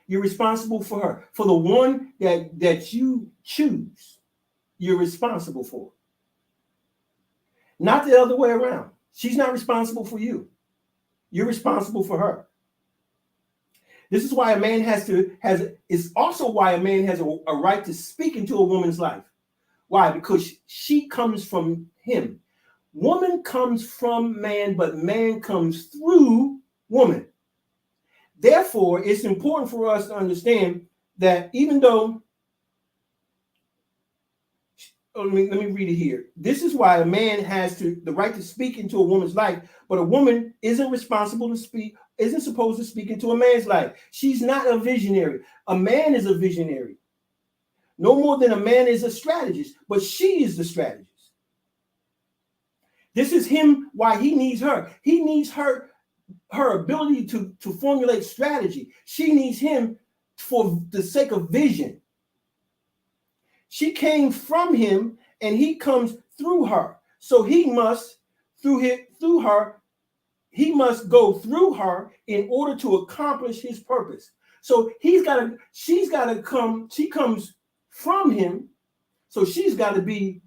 You're responsible for her. For the one that you choose, you're responsible for. Not the other way around. She's not responsible for you. You're responsible for her. This is why a man is also why a man has a right to speak into a woman's life. Why? Because she comes from him. Woman comes from man, but man comes through woman. Therefore, it's important for us to understand that even though, let me read it here. This is why a man has the right to speak into a woman's life, but a woman isn't supposed to speak into a man's life. She's not a visionary. A man is a visionary. No more than a man is a strategist, but she is the strategist. This is him, why he needs her. He needs her ability to formulate strategy. She needs him for the sake of vision. She came from him and he comes through her. So he must, he must go through her in order to accomplish his purpose. So she's got to come, she comes from him. So she's got to be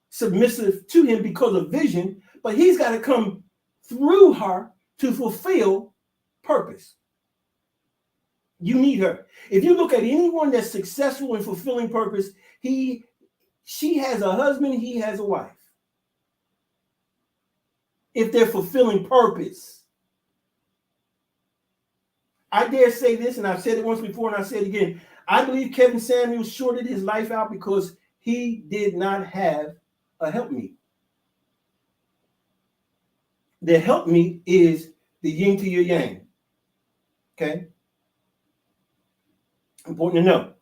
submissive to him because of vision, but he's got to come through her to fulfill purpose. You need her. If you look at anyone that's successful in fulfilling purpose, she has a husband, he has a wife. If they're fulfilling purpose. I dare say this, and I've said it once before and I say it again. I believe Kevin Samuels shorted his life out because he did not have a helpmeet. The helpmeet is the yin to your yang. Okay? Important to know.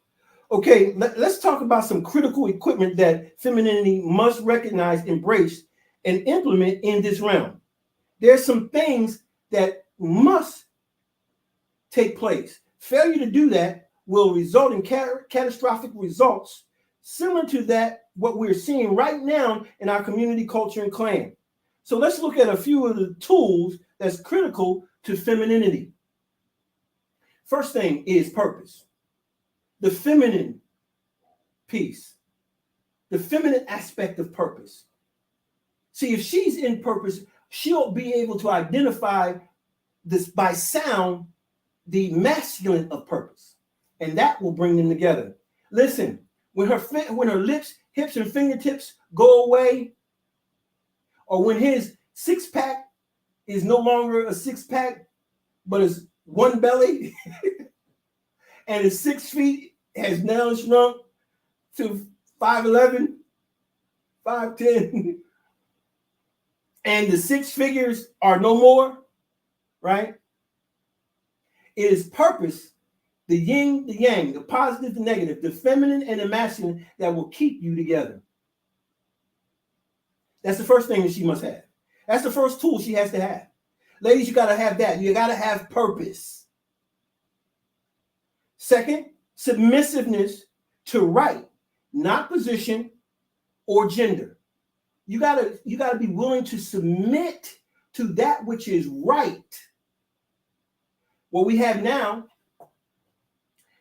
Okay, let's talk about some critical equipment that femininity must recognize, embrace, and implement in this realm. There's some things that must take place. Failure to do that will result in catastrophic results similar to what we're seeing right now in our community, culture, and clan. So let's look at a few of the tools that's critical to femininity. First thing is purpose. The feminine piece, the feminine aspect of purpose. See, if she's in purpose, she'll be able to identify this by sound, the masculine of purpose, and that will bring them together. Listen, when her lips, hips, and fingertips go away, or when his 6-pack is no longer a 6-pack, but is one belly, and his 6 feet has now shrunk to 5'11", 5'10", and the 6 figures are no more, right? It is purpose, the yin, the yang, the positive, the negative, the feminine and the masculine that will keep you together. That's the first thing that she must have. That's the first tool she has to have. Ladies, you got to have that. You got to have purpose. Second, submissiveness to right, not position or gender. You got to be willing to submit to that which is right. What we have now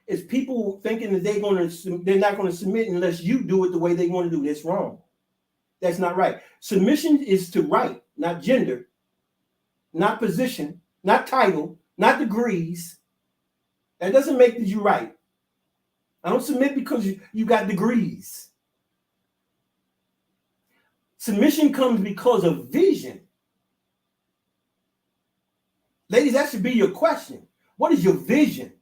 is people thinking that they're not going to submit unless you do it the way they want to do it. That's wrong. That's not right. Submission is to right, not gender, not position, not title, not degrees. That doesn't make you right. I don't submit because you got degrees. Submission comes because of vision. Ladies, that should be your question. What is your vision?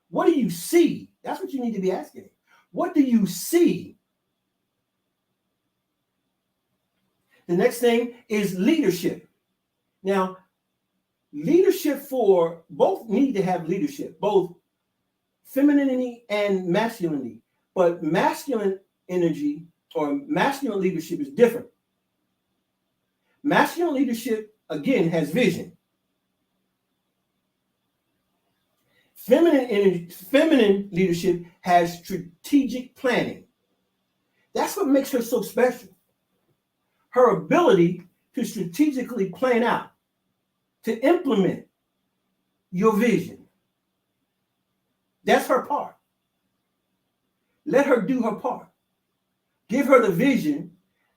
What do you see? That's what you need to be asking. What do you see? The next thing is leadership. Now, leadership for both need to have leadership, both femininity and masculinity. But masculine energy or masculine leadership is different. Masculine leadership, again, has vision. Feminine leadership has strategic planning. That's what makes her so special. Her ability to strategically plan out, to implement your vision. That's her part. Let her do her part. Give her the vision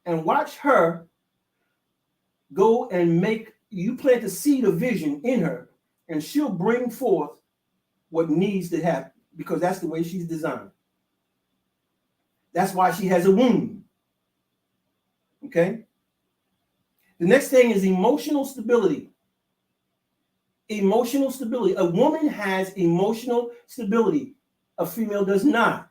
and watch her go and you plant the seed of vision in her, and she'll bring forth what needs to happen, because that's the way she's designed. That's why she has a womb. Okay? The next thing is emotional stability. Emotional stability. A woman has emotional stability. A female does not.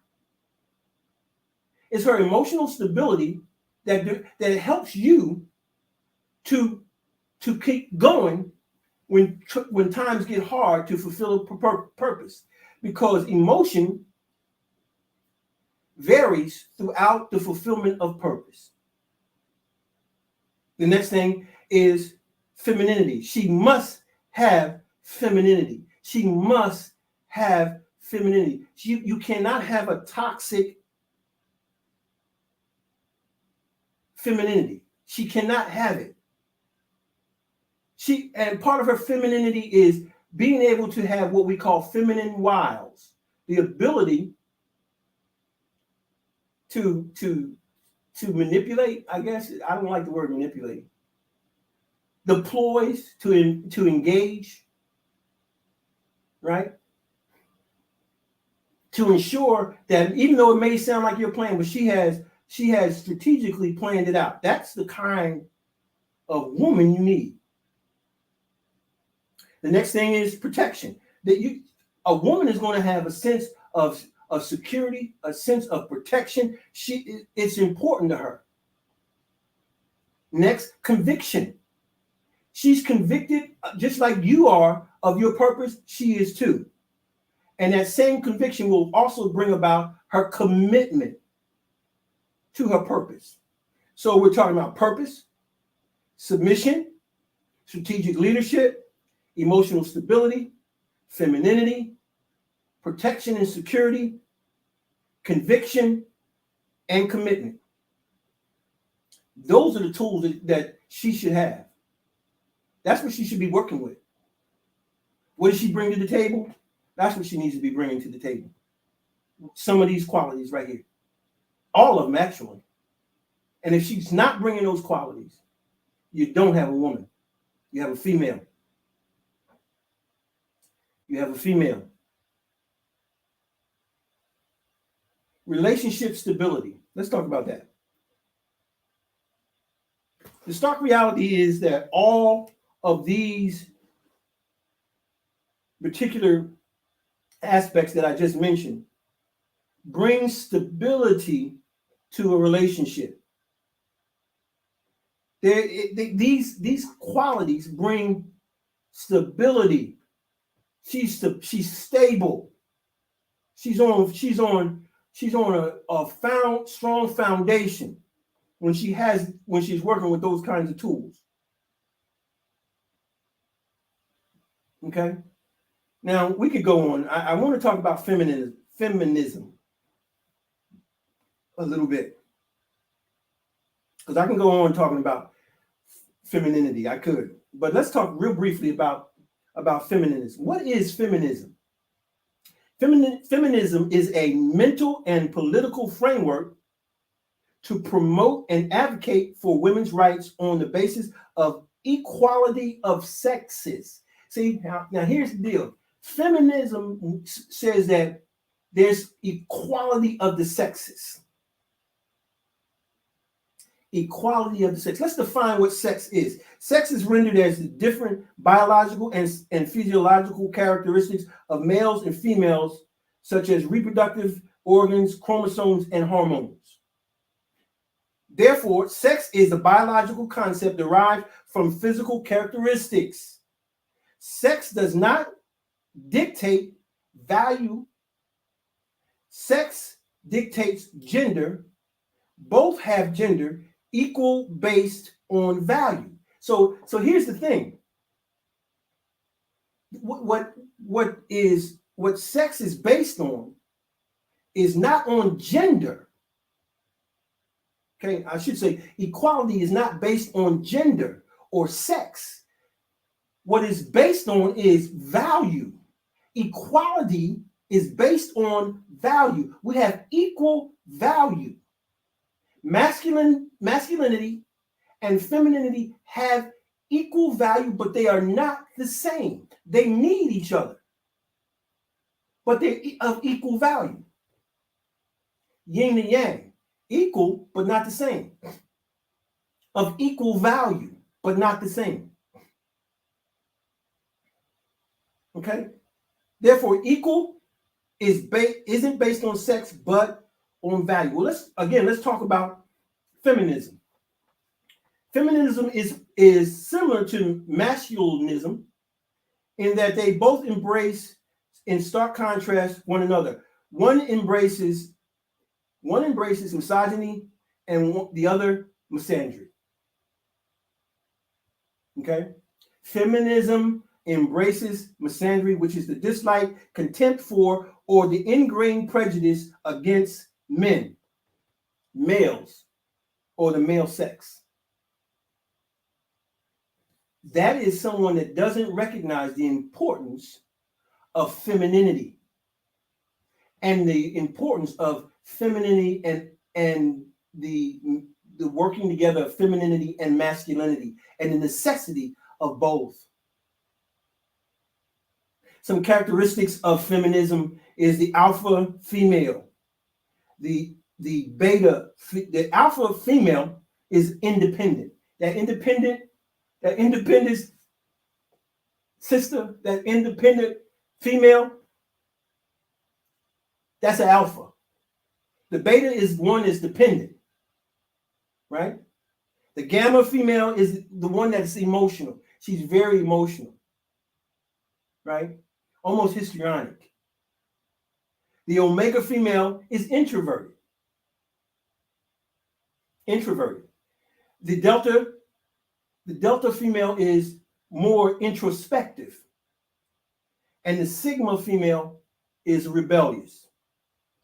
It's her emotional stability that helps you to keep going when times get hard to fulfill a purpose, because emotion varies throughout the fulfillment of purpose. The next thing is femininity. She must have femininity. She must have femininity. You cannot have a toxic femininity. She cannot have it. And part of her femininity is being able to have what we call feminine wiles, the ability to manipulate. I guess I don't like the word manipulate. The ploys to engage, right? To ensure that even though it may sound like you're playing, but she has strategically planned it out. That's the kind of woman you need. The next thing is protection. A woman is going to have a sense of security, a sense of protection. It's important to her. Next, conviction. She's convicted, just like you are, of your purpose. She is too. And that same conviction will also bring about her commitment to her purpose. So we're talking about purpose, submission, strategic leadership, emotional stability, femininity, protection and security, conviction, and commitment. Those are the tools that she should have. That's what she should be working with. What does she bring to the table? That's what she needs to be bringing to the table. Some of these qualities right here. All of them, actually. And if she's not bringing those qualities, you don't have a woman. You have a female. You have a female. Relationship stability. Let's talk about that. The stark reality is that all of these particular aspects that I just mentioned bring stability to a relationship. These qualities bring stability. She's stable. She's on a strong foundation when she's working with those kinds of tools. Okay. Now we could go on. I want to talk about feminism a little bit, because I can go on talking about femininity. I could, but let's talk real briefly about feminism. What is feminism? Feminism is a mental and political framework to promote and advocate for women's rights on the basis of equality of sexes. See, now here's the deal. Feminism says that there's equality of the sexes. Equality of the sex. Let's define what sex is. Sex is rendered as the different biological and physiological characteristics of males and females, such as reproductive organs, chromosomes, and hormones. Therefore, sex is a biological concept derived from physical characteristics. Sex does not dictate value. Sex dictates gender. Both have gender, equal based on value. So here's the thing. What sex is based on is not on gender. Okay, I should say equality is not based on gender or sex. What is based on is value. Equality is based on value. We have equal value. Masculinity and femininity have equal value, but they are not the same. They need each other, but they're of equal value. Yin and yang, equal, but not the same. Of equal value, but not the same. Okay? Therefore, equal isn't based on sex, but on value. Well, let's talk about feminism. Feminism is similar to masculinism in that they both embrace, in stark contrast, one another. One embraces misogyny and the other misandry. Okay? Feminism embraces misandry, which is the dislike, contempt for, or the ingrained prejudice against men, males, or the male sex. That is someone that doesn't recognize the importance of femininity and the importance of femininity and the working together of femininity and masculinity and the necessity of both. Some characteristics of feminism is the alpha female. The alpha female is independent. That independent sister, that independent female, that's an alpha. The beta is one that's dependent, right? The gamma female is the one that's emotional. She's very emotional, right? Almost histrionic. The omega female is introverted. The delta female is more introspective. And the sigma female is rebellious.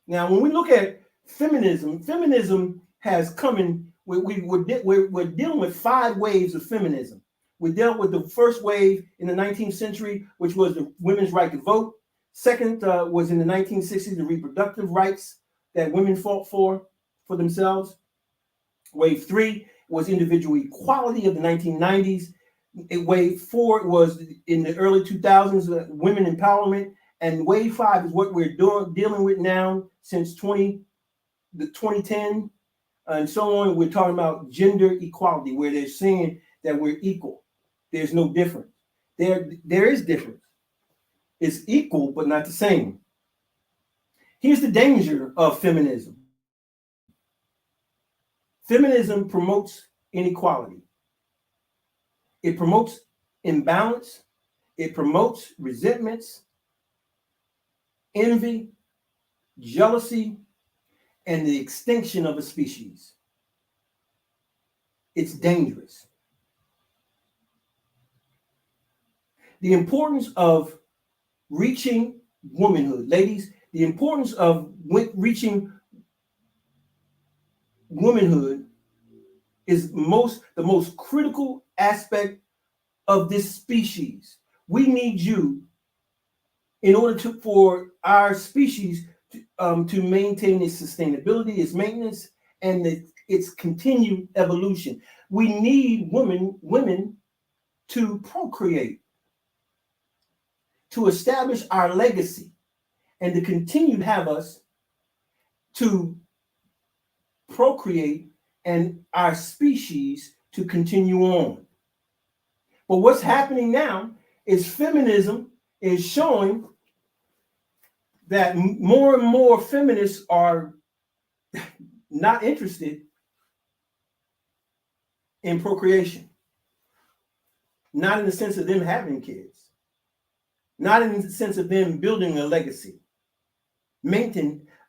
Now, when we look at feminism has come in. We're dealing with 5 waves of feminism. We dealt with the first wave in the 19th century, which was the women's right to vote. Second was in the 1960s, the reproductive rights that women fought for themselves. Wave 3 was individual equality of the 1990s. Wave 4 was in the early 2000s, women empowerment. And wave 5 is what we're dealing with now since 2010 and so on. We're talking about gender equality, where they're saying that we're equal. There's no difference. There is difference. It's equal, but not the same. Here's the danger of feminism. Feminism promotes inequality. It promotes imbalance. It promotes resentments, envy, jealousy, and the extinction of a species. It's dangerous. the importance of reaching womanhood. Ladies, the importance of reaching womanhood is the most critical aspect of this species. We need you in order for our species to maintain its sustainability, its maintenance, and its continued evolution. We need women to procreate, to establish our legacy, and to continue to have us to procreate and our species to continue on. But what's happening now is feminism is showing that more and more feminists are not interested in procreation. Not in the sense of them having kids. Not in the sense of them building a legacy.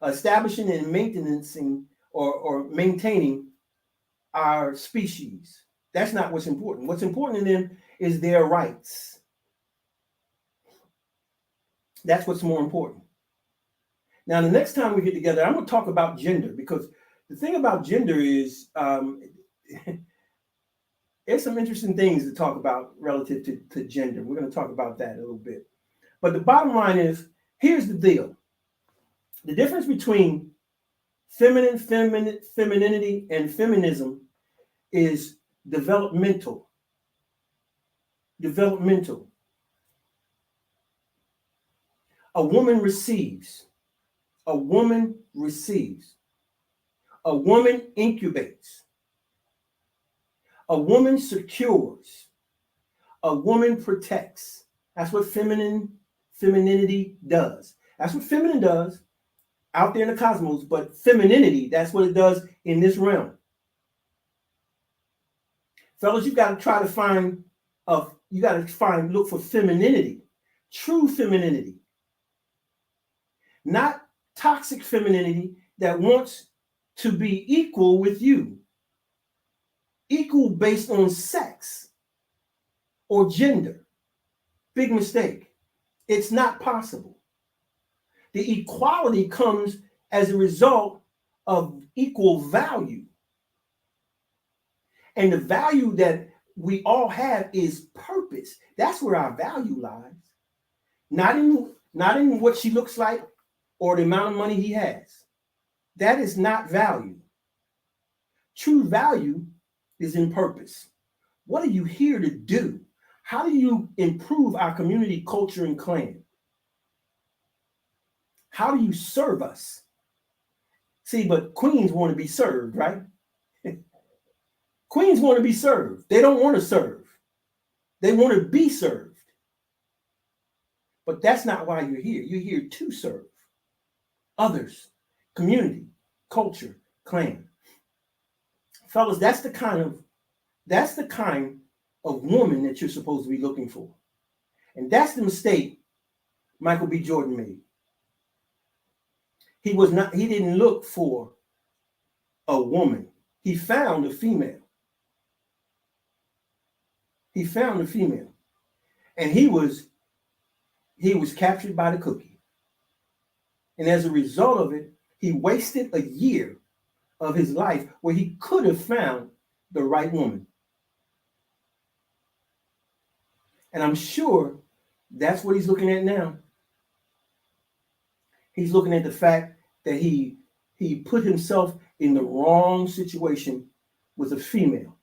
Establishing and maintaining or maintaining our species. That's not what's important. What's important to them is their rights. That's what's more important. Now, the next time we get together, I'm going to talk about gender, because the thing about gender is there's some interesting things to talk about relative to gender. We're going to talk about that a little bit. But the bottom line is, here's the deal. The difference between femininity and feminism is developmental. Developmental. A woman receives. A woman receives. A woman incubates. A woman secures. A woman protects. That's what femininity does. That's what feminine does out there in the cosmos, but femininity, that's what it does in this realm. Fellas, you got to try to find, look for femininity, true femininity, not toxic femininity that wants to be equal with you, equal based on sex or gender. Big mistake. It's not possible. The equality comes as a result of equal value. And the value that we all have is purpose. That's where our value lies. Not in what she looks like or the amount of money he has. That is not value. True value is in purpose. What are you here to do? How do you improve our community, culture, and clan? How do you serve us? See, but queens want to be served, right? Queens want to be served. They don't want to serve. They want to be served. But that's not why you're here. You're here to serve others, community, culture, clan. Fellas, that's the kind of woman that you're supposed to be looking for. And that's the mistake Michael B. Jordan made. He didn't look for a woman. He found a female. He found a female. And he was captured by the cookie. And as a result of it, he wasted a year of his life where he could have found the right woman. And I'm sure that's what he's looking at now. He's looking at the fact that he put himself in the wrong situation with a female.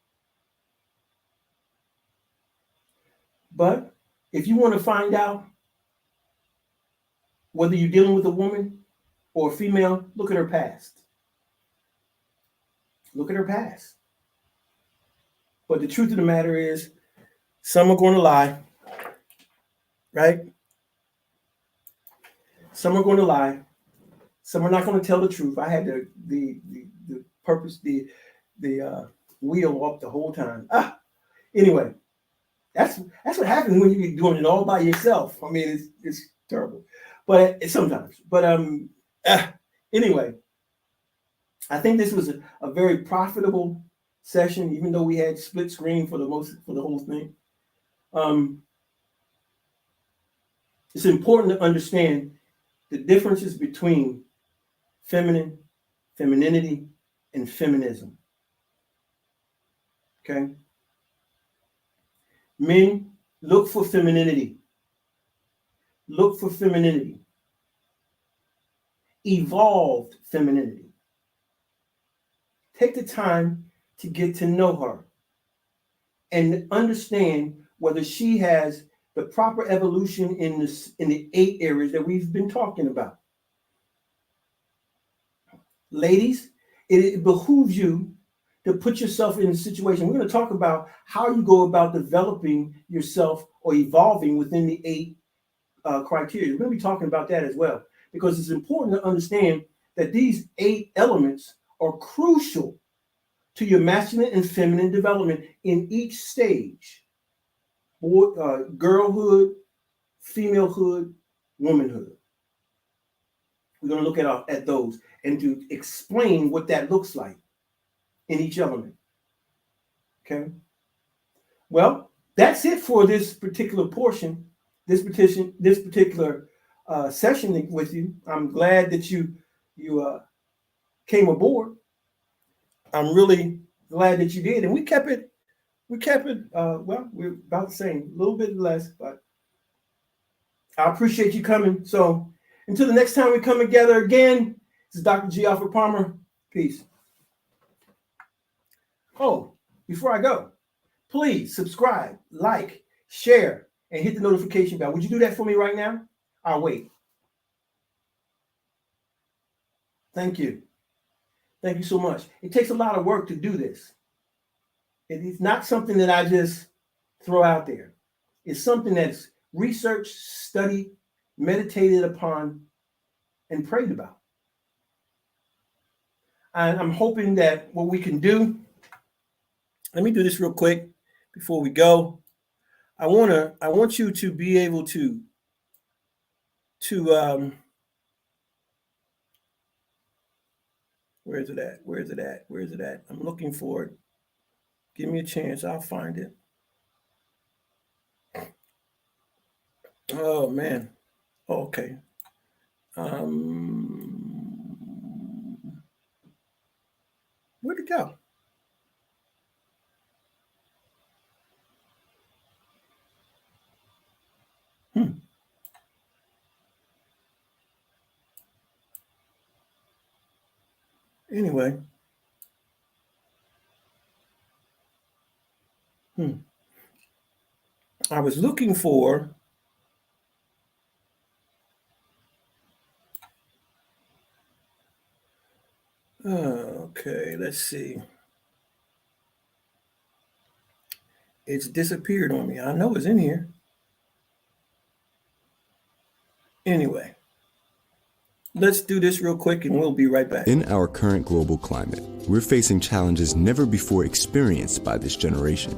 But if you want to find out whether you're dealing with a woman or a female, look at her past. Look at her past. But the truth of the matter is, some are going to lie, right? Some are going to lie. Some are not going to tell the truth. I had the wheel up the whole time. Anyway, that's what happens when you're doing it all by yourself. I mean, it's terrible, but sometimes. But anyway, I think this was a very profitable session, even though we had split screen for the whole thing. It's important to understand the differences between feminine, femininity, and feminism. Okay? Men, look for femininity. Look for femininity. Evolved femininity. Take the time to get to know her and understand whether she has the proper evolution in the 8 areas that we've been talking about. Ladies, it behooves you to put yourself in a situation. We're going to talk about how you go about developing yourself or evolving within the 8 criteria. We're going to be talking about that as well, because it's important to understand that these 8 elements are crucial to your masculine and feminine development in each stage: girlhood, femalehood, womanhood. We're going to look at those and to explain what that looks like in each element. Okay. Well, that's it for this particular portion, this particular session with you. I'm glad that you came aboard. I'm really glad that you did, and we kept it. Well, we're about the same, a little bit less, but I appreciate you coming. So until the next time we come together again, this is Dr. G. Alfred Palmer. Peace. Oh, before I go, please subscribe, like, share, and hit the notification bell. Would you do that for me right now? I'll wait. Thank you. Thank you so much. It takes a lot of work to do this. It is not something that I just throw out there. It's something that's researched, studied, meditated upon, and prayed about. And I'm hoping that what we can do, let me do this real quick before we go. I want you to be able to where is it at? I'm looking for it. Give me a chance. I'll find it. Oh, man. Oh, okay. Where'd it go? Anyway. I was looking for okay, let's see. It's disappeared on me. I know it's in here. Anyway, let's do this real quick and we'll be right back. In our current global climate, we're facing challenges never before experienced by this generation.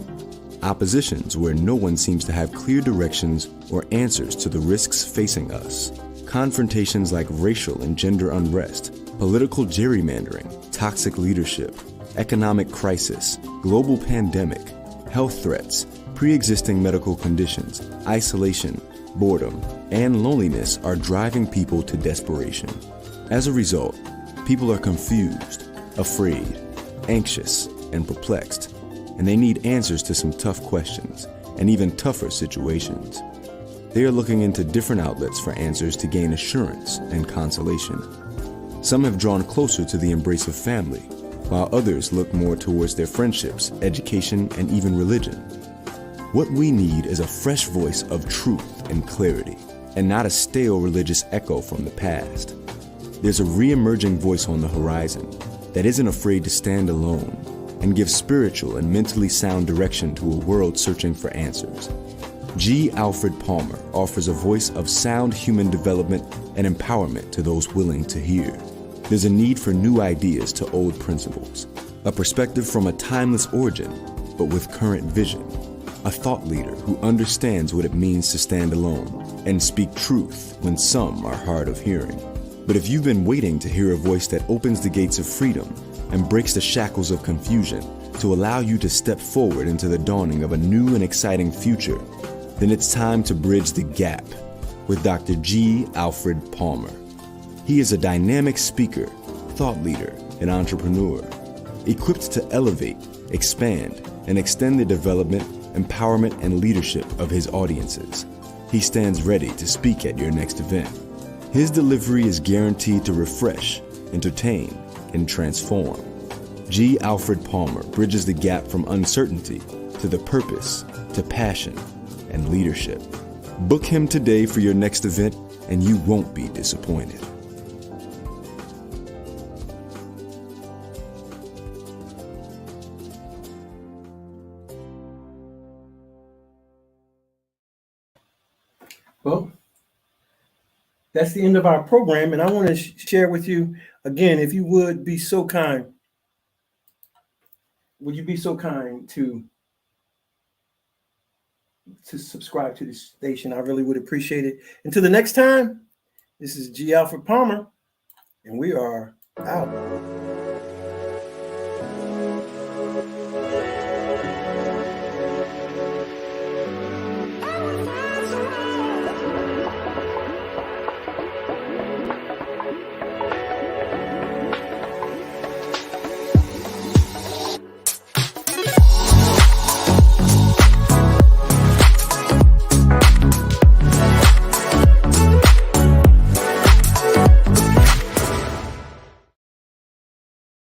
Oppositions where no one seems to have clear directions or answers to the risks facing us. Confrontations like racial and gender unrest, political gerrymandering, toxic leadership, economic crisis, global pandemic, health threats, pre-existing medical conditions, isolation, boredom, and loneliness are driving people to desperation. As a result, people are confused, afraid, anxious, and perplexed, and they need answers to some tough questions and even tougher situations. They are looking into different outlets for answers to gain assurance and consolation. Some have drawn closer to the embrace of family, while others look more towards their friendships, education, and even religion. What we need is a fresh voice of truth and clarity, and not a stale religious echo from the past. There's a re-emerging voice on the horizon that isn't afraid to stand alone and give spiritual and mentally sound direction to a world searching for answers. G. Alfred Palmer offers a voice of sound human development and empowerment to those willing to hear. There's a need for new ideas to old principles, a perspective from a timeless origin, but with current vision, a thought leader who understands what it means to stand alone and speak truth when some are hard of hearing. But if you've been waiting to hear a voice that opens the gates of freedom and breaks the shackles of confusion to allow you to step forward into the dawning of a new and exciting future, then it's time to bridge the gap. with Dr. G. Alfred Palmer. He is a dynamic speaker, thought leader, and entrepreneur, equipped to elevate, expand, and extend the development, empowerment, and leadership of his audiences. He stands ready to speak at your next event. His delivery is guaranteed to refresh, entertain, and transform. G. Alfred Palmer bridges the gap from uncertainty to the purpose, to passion, and leadership. Book him today for your next event, and you won't be disappointed. Well, that's the end of our program, and I want to share with you again, if you would be so kind, would you be so kind to subscribe to this station? I really would appreciate it. Until the next time, this is G. Alfred Palmer, and we are out.